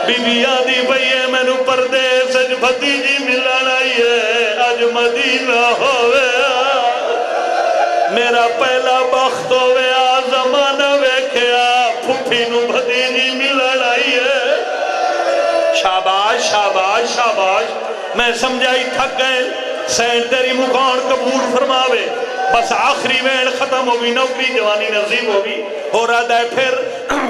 Speaker 1: بی بی آدھی بھئیے میں نو پردے سج بھتیجی ملان آئی ہے آج مدینہ ہوئے میرا پہلا بخت ہوئے زمانہ ویکھیا پھوپھی نو بھتیجی ملان آئی ہے شاباش شاباش شاباش میں سمجھائی تھک گئے سین تیری مکان قبول فرماوے بس آخری وین ختم ہوگی نوکری جوانی نصیب ہوگی ہو رہا دے پھر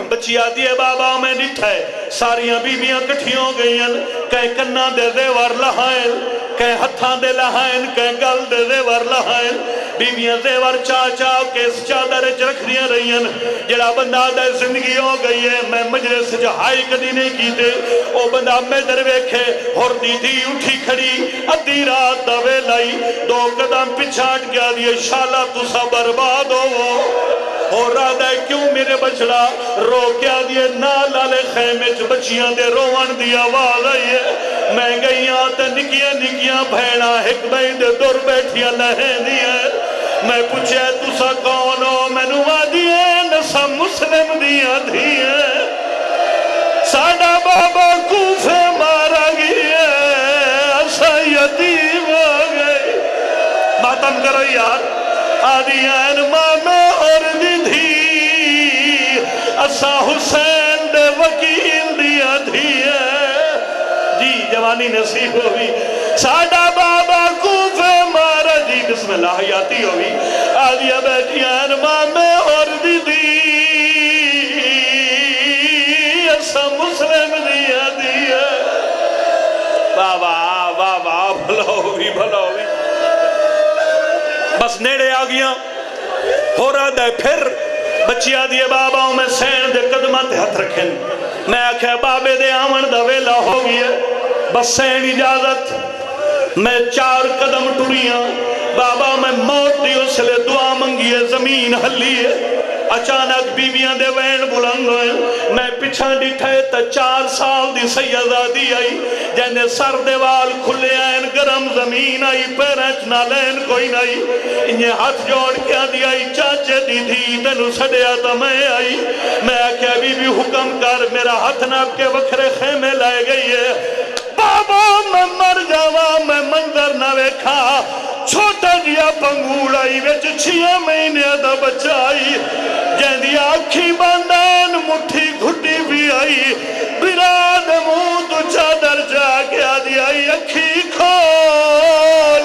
Speaker 1: بچی آتی ہے بابا میں نٹھائے ساریاں بیبیاں کٹھی ہو گئی ہیں کہیں کنہ دے زیور لہائیں کہیں ہتھاں دے لہائیں کہیں گل دے زیور لہائیں بیبیاں زیور چاہ کے اس چادر رکھ دیا رہی ہیں جڑا بندہ دے زندگی ہو گئی ہے میں مجلس جہائی کدی نہیں کی دے او بندہ میں درویکھے اور دی دی اٹھی کھڑی ادھی رات دوے لائی دو قدم پچھاٹ گیا دیئے شالا تو سا برباد ہو رہا دے کیوں میرے بچڑا رو کیا دیئے نالالے خیمے چ بچیاں دے روان دیا آواز آئی ہے میں گئیاں تے نکیاں نکیاں بھیڑا ایک بھائی دے دور بیٹھیاں لہیں دیئے میں پوچھے تسا کون ہو میں نو آدیے نسا مسلم دیا دیئے ساڑا بابا کوفے مارا گئے اسا یتیم ہو گئے ماتم کرو یار آدیان ماما اور دی اسا حسین دے وکیل دیا دیئے جی جوانی نصیب ہوئی ساڑا بابا کوفے مارا جی بسم اللہ حیاتی ہوئی آدیا بیٹیان مامے اور دی ایسا مسلم دیا دیا بابا بابا بھلا ہوئی بھلا ہوئی بس نیڑے آگیا ہو رہا دے پھر بچی آدیا بابا میں سین دے قدمات ہاتھ رکھیں میں آکھے بابے دے آمن دا ویلا ہو گیا بس سین اجازت میں 4 قدم ٹوریاں بابا میں موت دی اس لئے دعا منگی ہے زمین ہلی ہے اچانک بیویاں دے وین بلند ہوئے میں پچھا ڈٹھے تا 4 سال دی سیدادی آئی جہنے سر دیوال کھلے آئین گرم زمین آئی پیرنچ نالین کوئی نہیں انہیں ہاتھ جوڑ کیا دی آئی چاچے دی تھی تنو سڑیا تا میں آئی میں آکھیا بی بی حکم کر میرا ہاتھ ناپ کے وکھرے خیمے لائے گئی ہے بابا میں مر جاوا میں منظر نہ ویکھا چھوٹا جیا پنگوڑائی ویچ 6 مہینے دا بچائی جہندی آکھی باندان مٹھی گھٹی بھی آئی براد منہ تو چادر جا کے آدھی آئی اکھی کھول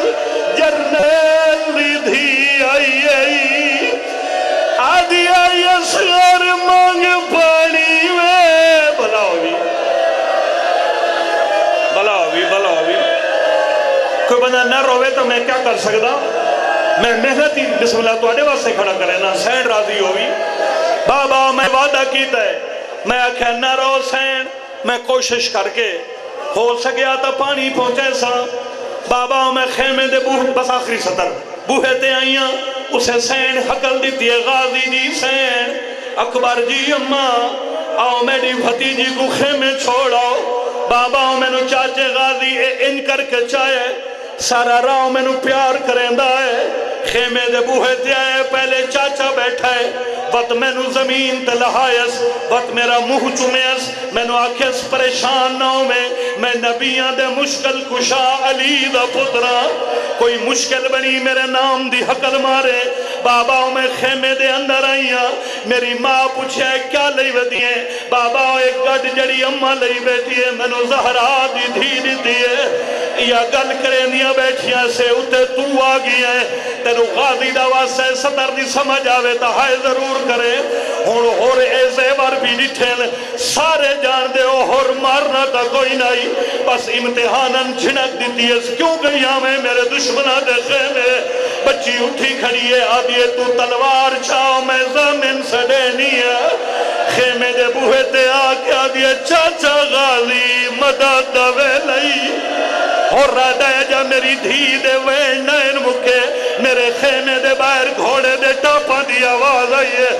Speaker 1: جرنیل دی دھی آئی آدھی آئی اصغر مانگ پانی میں بھلا ہوگی کوئی بندہ نہ روے تو میں کیا کر سکتا میں محنتی بسم اللہ تو آڑے واسے کھڑا کرے نا سین راضی ہوئی بابا میں وعدہ کیتا ہے میں آکھے نہ رو سین میں کوشش کر کے ہو سکیا تا پانی پہنچے سا بابا میں خیمے دے بوہ بس آخری سطر بوہے تے آئیاں اسے سین حقل دیتی ہے غازی جی سین اکبر جی اممہ آؤ میری بھتیجی کو خیمے چھوڑاؤ بابا میں نو چاچے غازی ان کر کے چاہے سارا راؤ میں نو پیار کریں دائے خیمے دے بوہے تے آئے پہلے چاچا بیٹھا ہے وقت میں نو زمین تے لہائیس وقت میرا منہ چومیس میں نو آکھیس پریشان نہ ہوں میں نبیاں دے مشکل کشا علی دا پترا کوئی مشکل بنی میرے نام دی حقل مارے بابا میں خیمے دے اندر آئیاں میری ماں پوچھے کیا لئی بیٹی ہے بابا ایک گڑ جڑی اممہ لئی بیٹی ہے میں نو زہرا دی دھی دیتی ہے یا گل کریں دیا بیٹھیاں سے اتے تو آگی ہے تینو غازی دعویٰ سے سطر دی سمجھ آوے تا ہائے ضرور کرے اور اے زیور بھی نٹھیں سارے جان دے اور مارنا تا کوئی نہیں بس امتحاناً جھنک دیتی ہے کیوں گئی ہمیں میرے دشمنہ دے خیمے بچی اٹھی کھڑی ہے آدھی تو تلوار چھاؤ میں زمین سے دینی ہے خیمے دے بوہے تے آکیا دیا چاچا غازی مدد دوے لئی اور رہا ہے جا میری دھی دے وین نین مکے میرے خیمے دے باہر گھوڑے دے ٹاپا دی آواز آئی ہے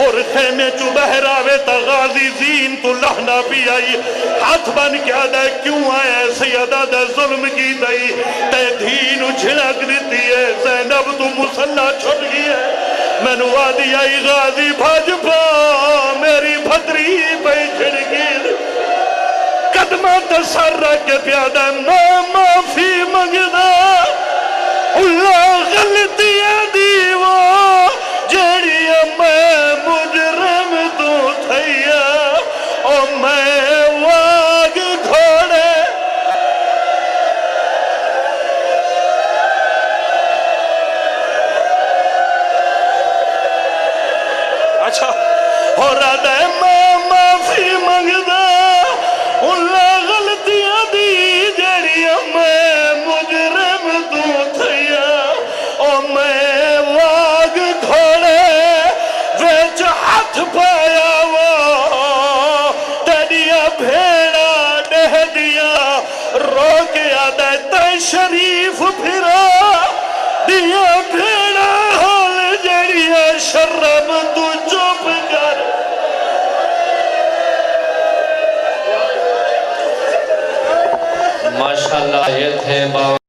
Speaker 1: اور خیمے چو بہر آوے تا غازی زین تو لہنا بھی آئی ہاتھ بن کیا دے کیوں آئے سیدہ دے ظلم کی دائی تے دھینو جھڑک دیتی ہے زینب تو مسلح چھٹ گئی ہے میں نو آدھی آئی غازی بھاج پا میری بھدری پہ جھڑکی قدمہ سر رکھ کے پیادہ میں معافی منگدا اللہ غلطی دیو جڑی میں مجرم تو تھیا او میں واگ گھوڑے اچھا ہو رہا ہے میں معافی منگدا اللہ غلطیاں دی جڑی میں مجرم تو تھیا او میں واگ گھوڑے ویچ ہاتھ پایا وہ تڑیا بھیڑا ڈہ دیا روکیا دے شریف پھرا دیا بھیڑا حال جڑیا شرم تو چپ کر
Speaker 2: ماشاءاللہ یہ تھے